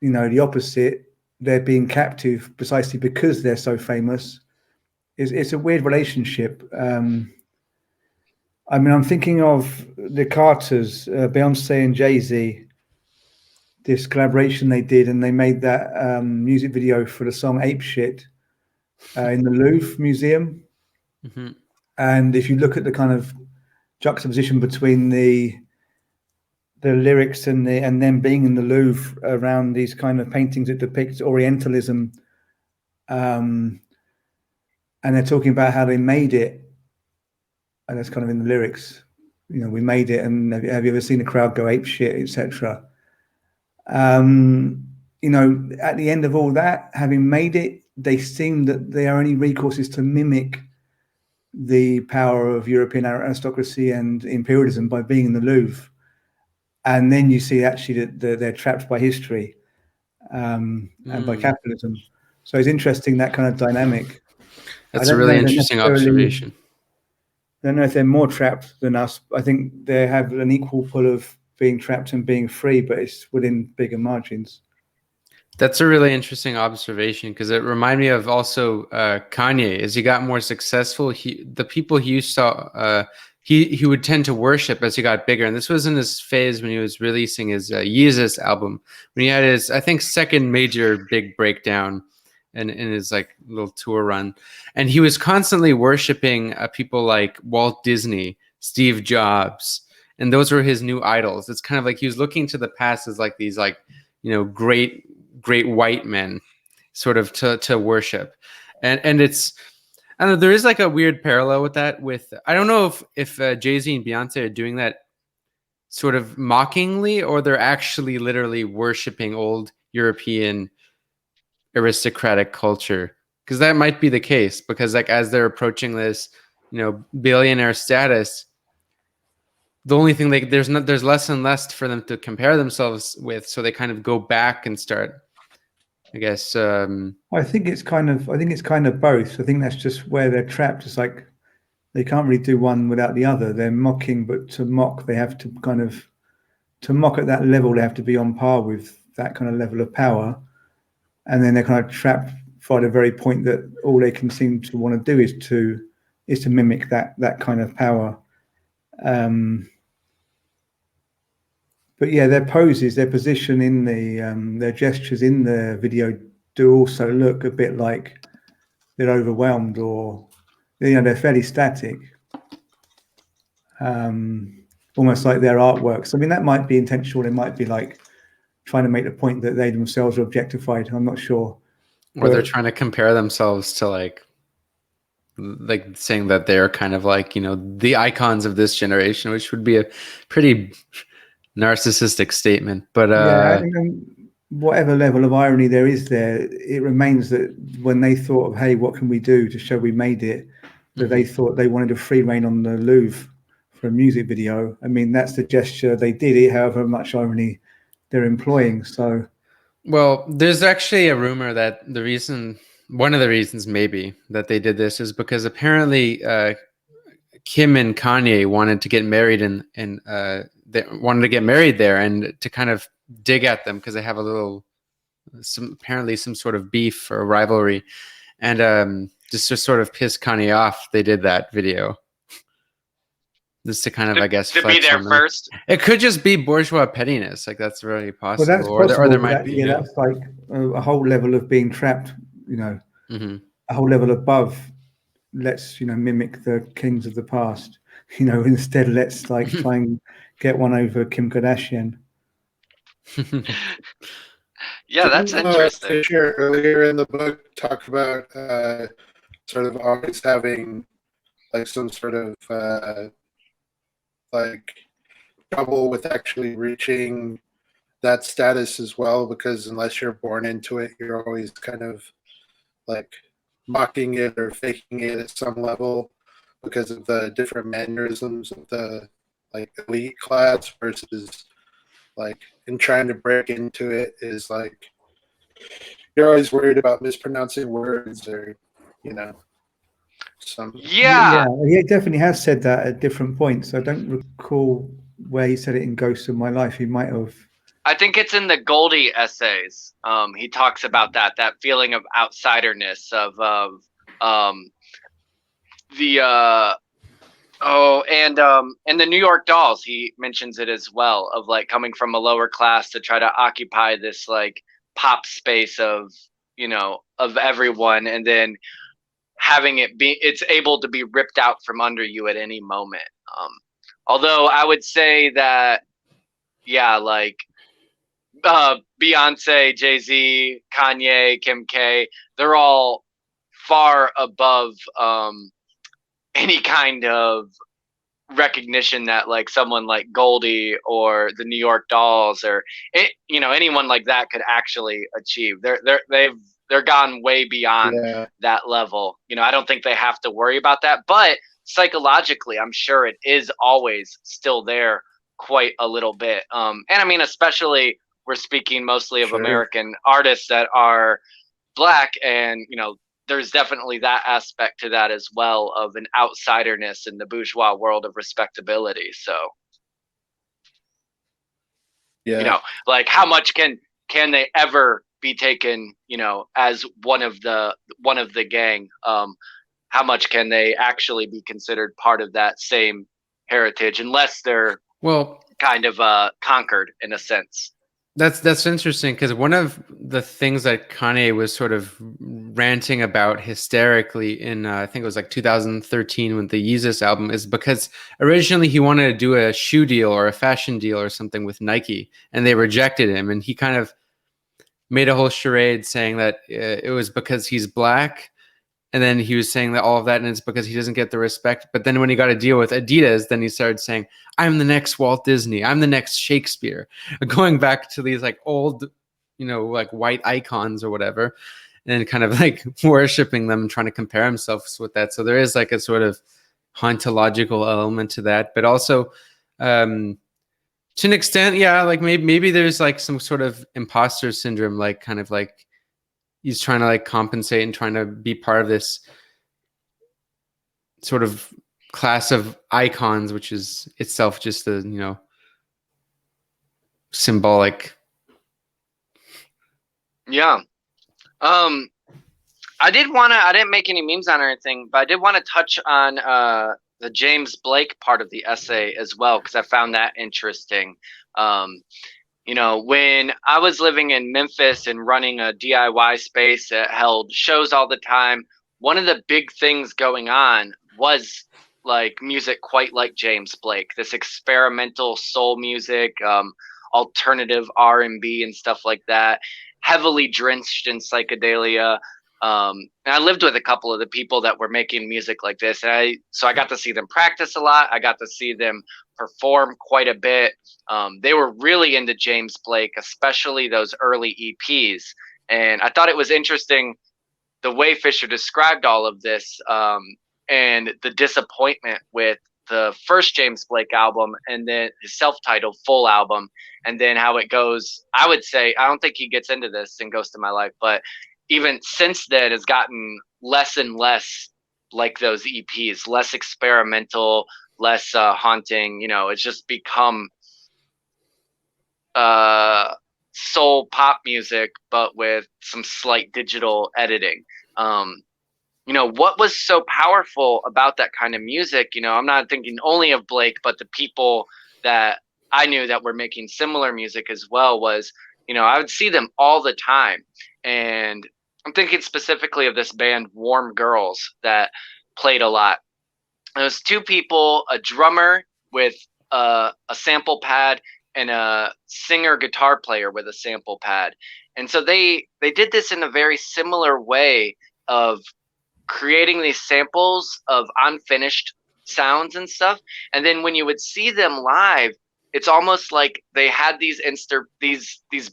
the opposite. They're being captive precisely because they're so famous. It's a weird relationship. I'm thinking of the Carters, Beyonce and Jay-Z, this collaboration they did, and they made that music video for the song Ape Shit in the Louvre Museum. Mm-hmm. And if you look at the kind of juxtaposition between the lyrics and them being in the Louvre around these kind of paintings that depict Orientalism, and they're talking about how they made it, and that's kind of in the lyrics. We made it, and have you ever seen a crowd go ape shit, etc. At the end of all that, having made it, they seem that their only recourse is to mimic the power of European aristocracy and imperialism by being in the Louvre. And then you see actually that they're trapped by history and by capitalism. So it's interesting, that kind of dynamic. That's a really interesting observation. I don't know if they're more trapped than us. I think they have an equal pull of being trapped and being free, but it's within bigger margins. That's a really interesting observation, because it reminded me of also Kanye. As he got more successful, the people he used to he would tend to worship as he got bigger. And this was in his phase when he was releasing his Yeezus album, when he had his, I think, second major big breakdown in his little tour run. And he was constantly worshiping people like Walt Disney, Steve Jobs, and those were his new idols. It's kind of like he was looking to the past as these great white men sort of to worship. And it's, I don't know, there is a weird parallel with that. I don't know if Jay-Z and Beyonce are doing that sort of mockingly, or they're actually literally worshiping old European aristocratic culture, because that might be the case, because as they're approaching this billionaire status, the only thing there's less and less for them to compare themselves with, so they kind of go back and start, I guess. I think it's kind of both. I think that's just where they're trapped. It's they can't really do one without the other. They're mocking, but to mock, they have to to mock at that level, they have to be on par with that kind of level of power. And then they're kind of trapped by the very point that all they can seem to want to do is to mimic that kind of power. But yeah, their poses, their position in their gestures in the video do also look a bit like they're overwhelmed, or they're fairly static, almost like their artworks. I mean, that might be intentional. It might be like trying to make the point that they themselves are objectified. I'm not sure. Or they're trying to compare themselves to like saying that they're kind of like, the icons of this generation, which would be a pretty narcissistic statement. But yeah, whatever level of irony there is there, it remains that when they thought of, hey, what can we do to show we made it, that they thought they wanted a free reign on the Louvre for a music video. I mean, that's the gesture they did it, however much irony they're employing. So, well, there's actually a rumor that one of the reasons maybe that they did this is because apparently Kim and Kanye wanted to get married they wanted to get married there, and to kind of dig at them because they have apparently some sort of beef or rivalry, and just to sort of piss Kanye off, they did that video. Just to kind of, I guess, to be there first. It could just be bourgeois pettiness, like that's really possible. Well, that's possible, or there might be. Yeah, that's like a whole level of being trapped. A whole level above. Let's mimic the kings of the past. Instead, let's like try and get one over Kim Kardashian. Yeah, that's interesting. Fisher earlier in the book talk about sort of always having like some sort of like trouble with actually reaching that status as well, because unless you're born into it, you're always kind of like mocking it or faking it at some level because of the different mannerisms of the like elite class versus like in trying to break into it is like you're always worried about mispronouncing words or some. Yeah, he definitely has said that at different points. I don't recall where he said it in Ghost of My Life. He might have. I think it's in the Goldie essays. He talks about that feeling of outsiderness of and the New York Dolls. He mentions it as well, of like coming from a lower class to try to occupy this like pop space of everyone, and then having it's able to be ripped out from under you at any moment. Although I would say that, yeah, like Beyonce, Jay-Z, Kanye, Kim K, they're all far above any kind of recognition that like someone like Goldie or the New York Dolls or anyone like that could actually achieve. They're gone way beyond that level. I don't think they have to worry about that, but psychologically, I'm sure it is always still there quite a little bit. And I mean, especially we're speaking mostly of American artists that are Black, and there's definitely that aspect to that as well, of an outsiderness in the bourgeois world of respectability. So, like how much can they ever be taken, as one of the gang? How much can they actually be considered part of that same heritage, unless they're kind of conquered in a sense? That's interesting, because one of the things that Kanye was sort of ranting about hysterically in I think it was like 2013 with the Yeezus album is because originally he wanted to do a shoe deal or a fashion deal or something with Nike, and they rejected him, and he kind of made a whole charade saying that it was because he's Black. And then he was saying that all of that, and it's because he doesn't get the respect. But then when he got a deal with Adidas, then he started saying, I'm the next Walt Disney. I'm the next Shakespeare. Going back to these like old, like white icons or whatever, and kind of like worshiping them and trying to compare himself with that. So there is like a sort of hauntological element to that. But also, to an extent, yeah, like maybe there's like some sort of imposter syndrome, like kind of like, he's trying to like compensate and trying to be part of this sort of class of icons, which is itself just a, symbolic. Yeah. I didn't make any memes on or anything, but I did want to touch on the James Blake part of the essay as well, because I found that interesting. When I was living in Memphis and running a DIY space that held shows all the time, one of the big things going on was like music quite like James Blake, this experimental soul music, alternative R&B and stuff like that, heavily drenched in psychedelia. And I lived with a couple of the people that were making music like this, and so I got to see them practice a lot. I got to see them perform quite a bit. They were really into James Blake, especially those early EPs. And I thought it was interesting the way Fisher described all of this, and the disappointment with the first James Blake album and then his self-titled full album, and then how it goes. I would say, I don't think he gets into this in Ghost of My Life, but even since then has gotten less and less like those EPs, less experimental, less haunting. It's just become soul pop music, but with some slight digital editing. What was so powerful about that kind of music? I'm not thinking only of Blake, but the people that I knew that were making similar music as well was, I would see them all the time. And I'm thinking specifically of this band Warm Girls that played a lot. It was two people, a drummer with a sample pad and a singer guitar player with a sample pad. And so they did this in a very similar way of creating these samples of unfinished sounds and stuff. And then when you would see them live, it's almost like they had these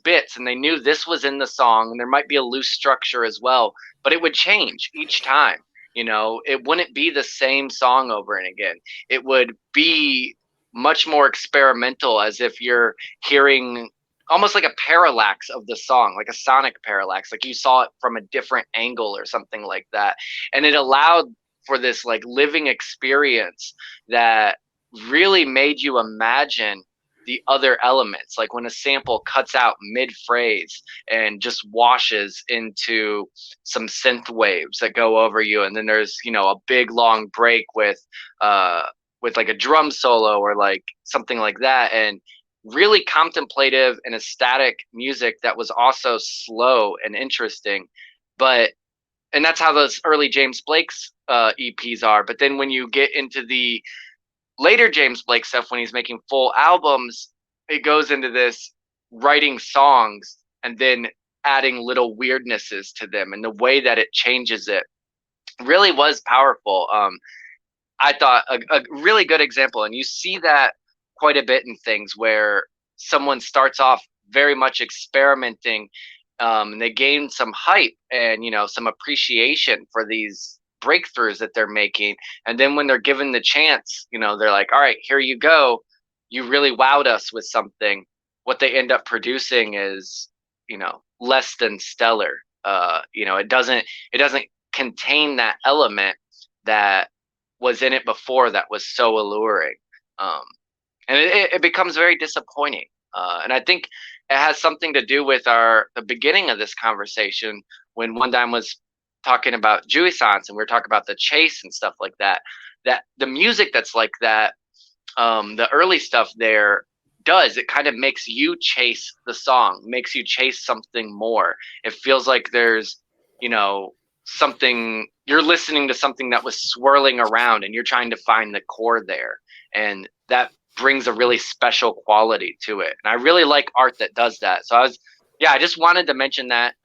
bits, and they knew this was in the song, and there might be a loose structure as well, but it would change each time. It wouldn't be the same song over and again. It would be much more experimental, as if you're hearing almost like a parallax of the song, like a sonic parallax, like you saw it from a different angle or something like that. And it allowed for this like living experience that really made you imagine the other elements, like when a sample cuts out mid-phrase and just washes into some synth waves that go over you, and then there's a big long break with like a drum solo or like something like that, and really contemplative and ecstatic music that was also slow and interesting. And that's how those early James Blake's EPs are. But then when you get into the later James Blake stuff, when he's making full albums, it goes into this writing songs and then adding little weirdnesses to them, and the way that it changes it really was powerful. I thought a really good example, and you see that quite a bit in things where someone starts off very much experimenting, and they gain some hype and some appreciation for these breakthroughs that they're making, and then when they're given the chance, they're like, all right, here you go, you really wowed us with something. What they end up producing is less than stellar. It doesn't contain that element that was in it before that was so alluring, and it becomes very disappointing. And I think it has something to do with the beginning of this conversation, when one time was talking about jouissance, and we were talking about the chase and stuff like that. That the music that's like that, the early stuff there it kind of makes you chase the song, makes you chase something more. It feels like there's something, you're listening to something that was swirling around, and you're trying to find the core there, and that brings a really special quality to it. And I really like art that does that. So I just wanted to mention that,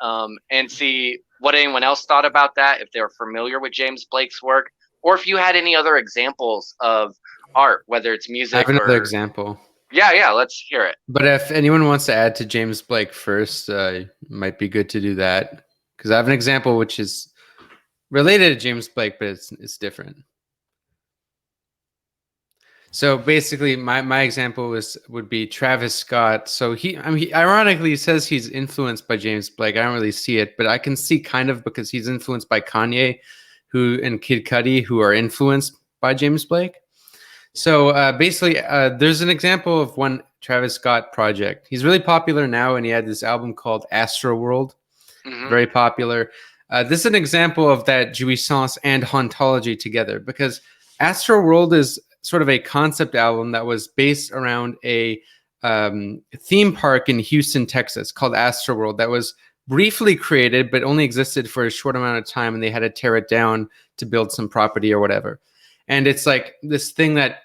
and see what anyone else thought about that, if they were familiar with James Blake's work, or if you had any other examples of art, whether it's music. I have another example. Yeah, let's hear it. But if anyone wants to add to James Blake first, it might be good to do that, because I have an example which is related to James Blake, but it's different. So basically, my example would be Travis Scott. So he ironically says he's influenced by James Blake. I don't really see it, but I can see kind of, because he's influenced by Kanye, and Kid Cudi, who are influenced by James Blake. So basically, there's an example of one Travis Scott project. He's really popular now, and he had this album called Astroworld, very popular. This is an example of that jouissance and hauntology together, because Astroworld is sort of a concept album that was based around a theme park in Houston, Texas, called Astroworld, that was briefly created, but only existed for a short amount of time, and they had to tear it down to build some property or whatever. And it's like this thing that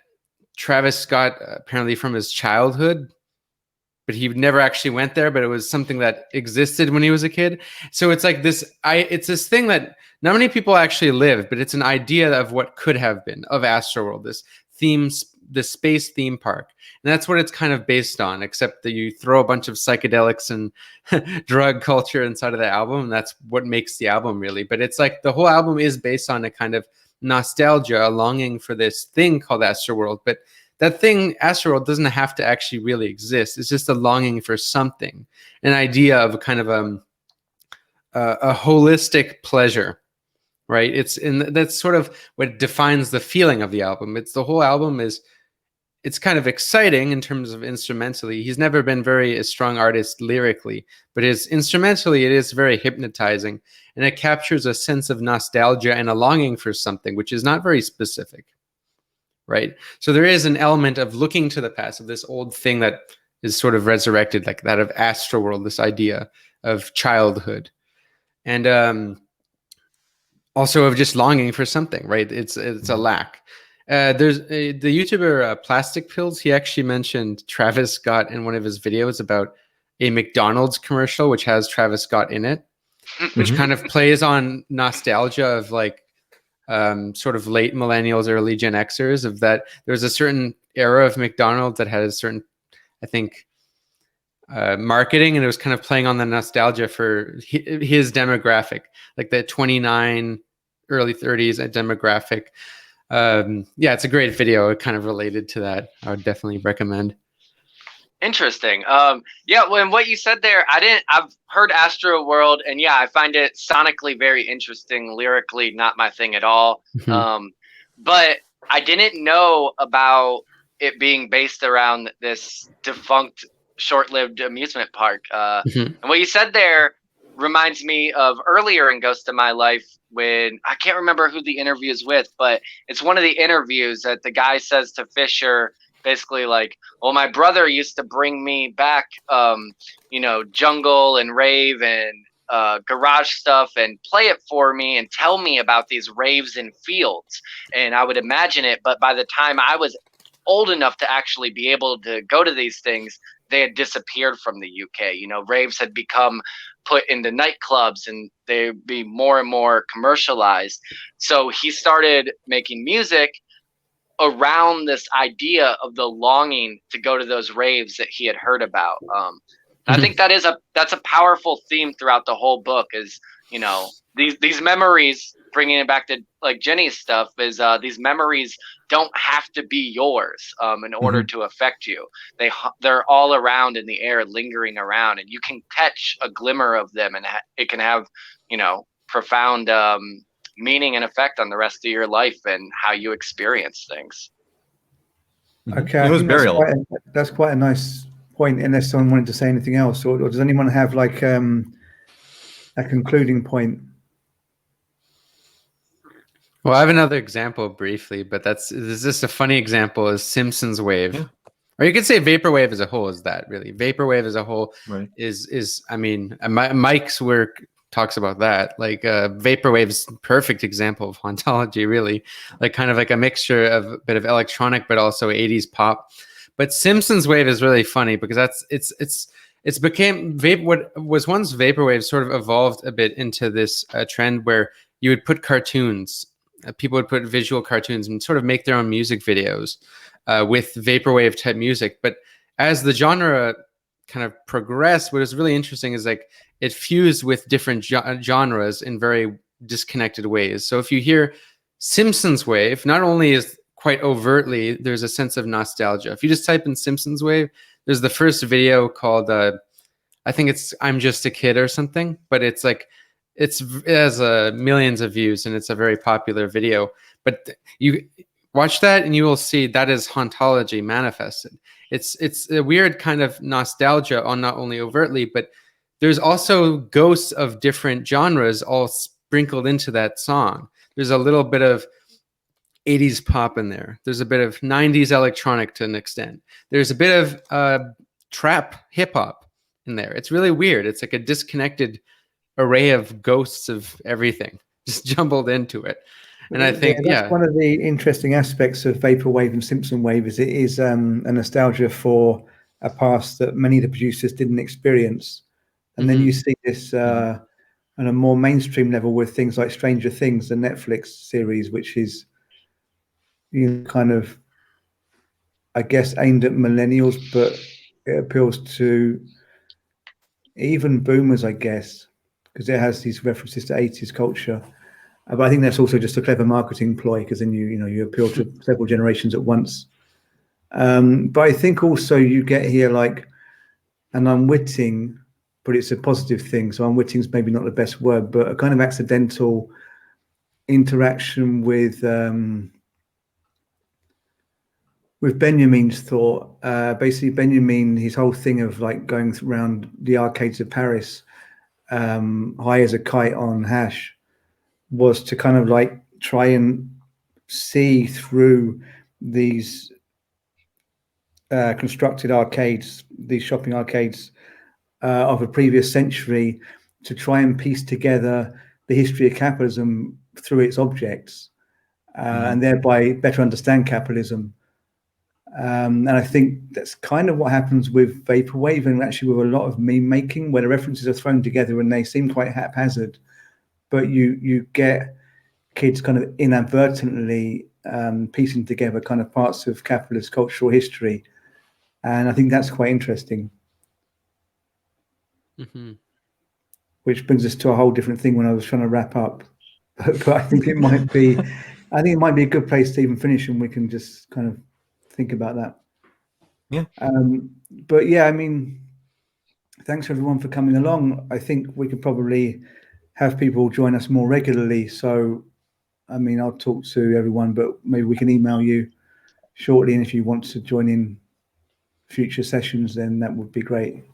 Travis Scott, apparently from his childhood, but he never actually went there, but it was something that existed when he was a kid. So it's like this, it's this thing that not many people actually live, but it's an idea of what could have been of Astroworld, this space theme park. And that's what it's kind of based on, except that you throw a bunch of psychedelics and drug culture inside of the album. And that's what makes the album, really. But it's like the whole album is based on a kind of nostalgia, a longing for this thing called Astroworld. But that thing, Astroworld, doesn't have to actually really exist. It's just a longing for something, an idea of a kind of a holistic pleasure, right? That's sort of what defines the feeling of the album. It's the whole album it's kind of exciting in terms of instrumentally. He's never been a strong artist lyrically, but instrumentally it is very hypnotizing, and it captures a sense of nostalgia and a longing for something, which is not very specific, right? So there is an element of looking to the past, of this old thing that is sort of resurrected, like that of Astroworld, this idea of childhood, and also of just longing for something, right? It's a lack. There's the YouTuber Plastic Pills. He actually mentioned Travis Scott in one of his videos about a McDonald's commercial, which has Travis Scott in it, which kind of plays on nostalgia of like sort of late millennials, early Gen Xers, of that there's a certain era of McDonald's that had a certain, I think, marketing, and it was kind of playing on the nostalgia for his demographic, like the 29, early 30s demographic. Yeah, it's a great video. It kind of related to that. I would definitely recommend. Interesting. Yeah, when what you said there, I've heard Astroworld, and yeah, I find it sonically very interesting, lyrically not my thing at all. But I didn't know about it being based around this defunct, short-lived amusement park. And what you said there reminds me of earlier in Ghost of My Life, when I can't remember who the interview is with, but it's one of the interviews that the guy says to Fisher, basically like, well, my brother used to bring me back, jungle and rave and garage stuff and play it for me and tell me about these raves in fields. And I would imagine it, but by the time I was old enough to actually be able to go to these things, they had disappeared from the UK. Raves had become put into nightclubs and they'd be more and more commercialized. So he started making music around this idea of the longing to go to those raves that he had heard about. I think that's a powerful theme throughout the whole book, is, these memories, bringing it back to like Jenny's stuff, is these memories don't have to be yours in order to affect you. They're all around in the air, lingering around, and you can catch a glimmer of them, and it can have, profound meaning and effect on the rest of your life and how you experience things. Okay, It was burial. That's quite a nice point, unless someone wanted to say anything else, or does anyone have like a concluding point? Well, I have another example briefly, but this is just a funny example, is Simpsons Wave. Yeah. Or you could say Vaporwave as a whole is that, really. Vaporwave as a whole is I mean, Mike's work talks about that. Like Vaporwave's perfect example of hauntology, really. Like kind of like a mixture of a bit of electronic, but also 80s pop. But Simpsons Wave is really funny because it's became what was once Vaporwave sort of evolved a bit into this trend where you would put cartoons. People would put visual cartoons and sort of make their own music videos with Vaporwave type music. But as the genre kind of progressed, what is really interesting is like it fused with different genres in very disconnected ways. So if you hear Simpsons Wave, not only is quite overtly, there's a sense of nostalgia. If you just type in Simpsons Wave, there's the first video called, I think it's I'm Just a Kid or something, but it's like, it has millions of views and it's a very popular video. But watch that and you will see that is hauntology manifested. It's a weird kind of nostalgia on not only overtly, but there's also ghosts of different genres all sprinkled into that song. There's a little bit of 80s pop in there. There's a bit of 90s electronic to an extent. There's a bit of trap hip hop in there. It's really weird. It's like a disconnected array of ghosts of everything just jumbled into it. And I think, that's one of the interesting aspects of vaporwave and Simpson wave is it is a nostalgia for a past that many of the producers didn't experience. And then you see this on a more mainstream level with things like Stranger Things, the Netflix series, which is kind of, I guess, aimed at millennials, but it appeals to even boomers, I guess, because it has these references to 80s culture. But I think that's also just a clever marketing ploy, because then you appeal to several generations at once. But I think also you get here like an unwitting, but it's a positive thing. So unwitting is maybe not the best word, but a kind of accidental interaction with Benjamin's thought. Basically, Benjamin, his whole thing of like going around the arcades of Paris, high as a kite on hash, was to kind of like try and see through these constructed arcades, these shopping arcades of a previous century, to try and piece together the history of capitalism through its objects, and thereby better understand capitalism. And I think that's kind of what happens with vaporwave, and actually with a lot of meme making, where the references are thrown together and they seem quite haphazard, but you get kids kind of inadvertently piecing together kind of parts of capitalist cultural history. And I think that's quite interesting. Which brings us to a whole different thing when I was trying to wrap up. But I think it might be a good place to even finish, and we can just kind of think about that. Yeah. But yeah, I mean, thanks everyone for coming along. I think we could probably have people join us more regularly. So, I mean, I'll talk to everyone, but maybe we can email you shortly. And if you want to join in future sessions, then that would be great.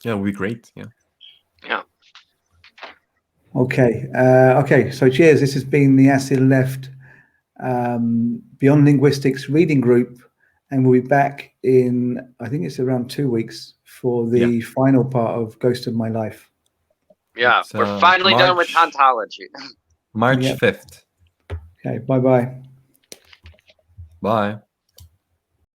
Yeah, it would be great. Yeah. Yeah. Okay. Okay. So cheers. This has been the Acid Left Beyond Linguistics reading group. And we'll be back in, I think it's around 2 weeks for the final part of Ghost of My Life. Yeah, It's, we're finally done with hauntology. March 5th. Okay, bye-bye. Bye.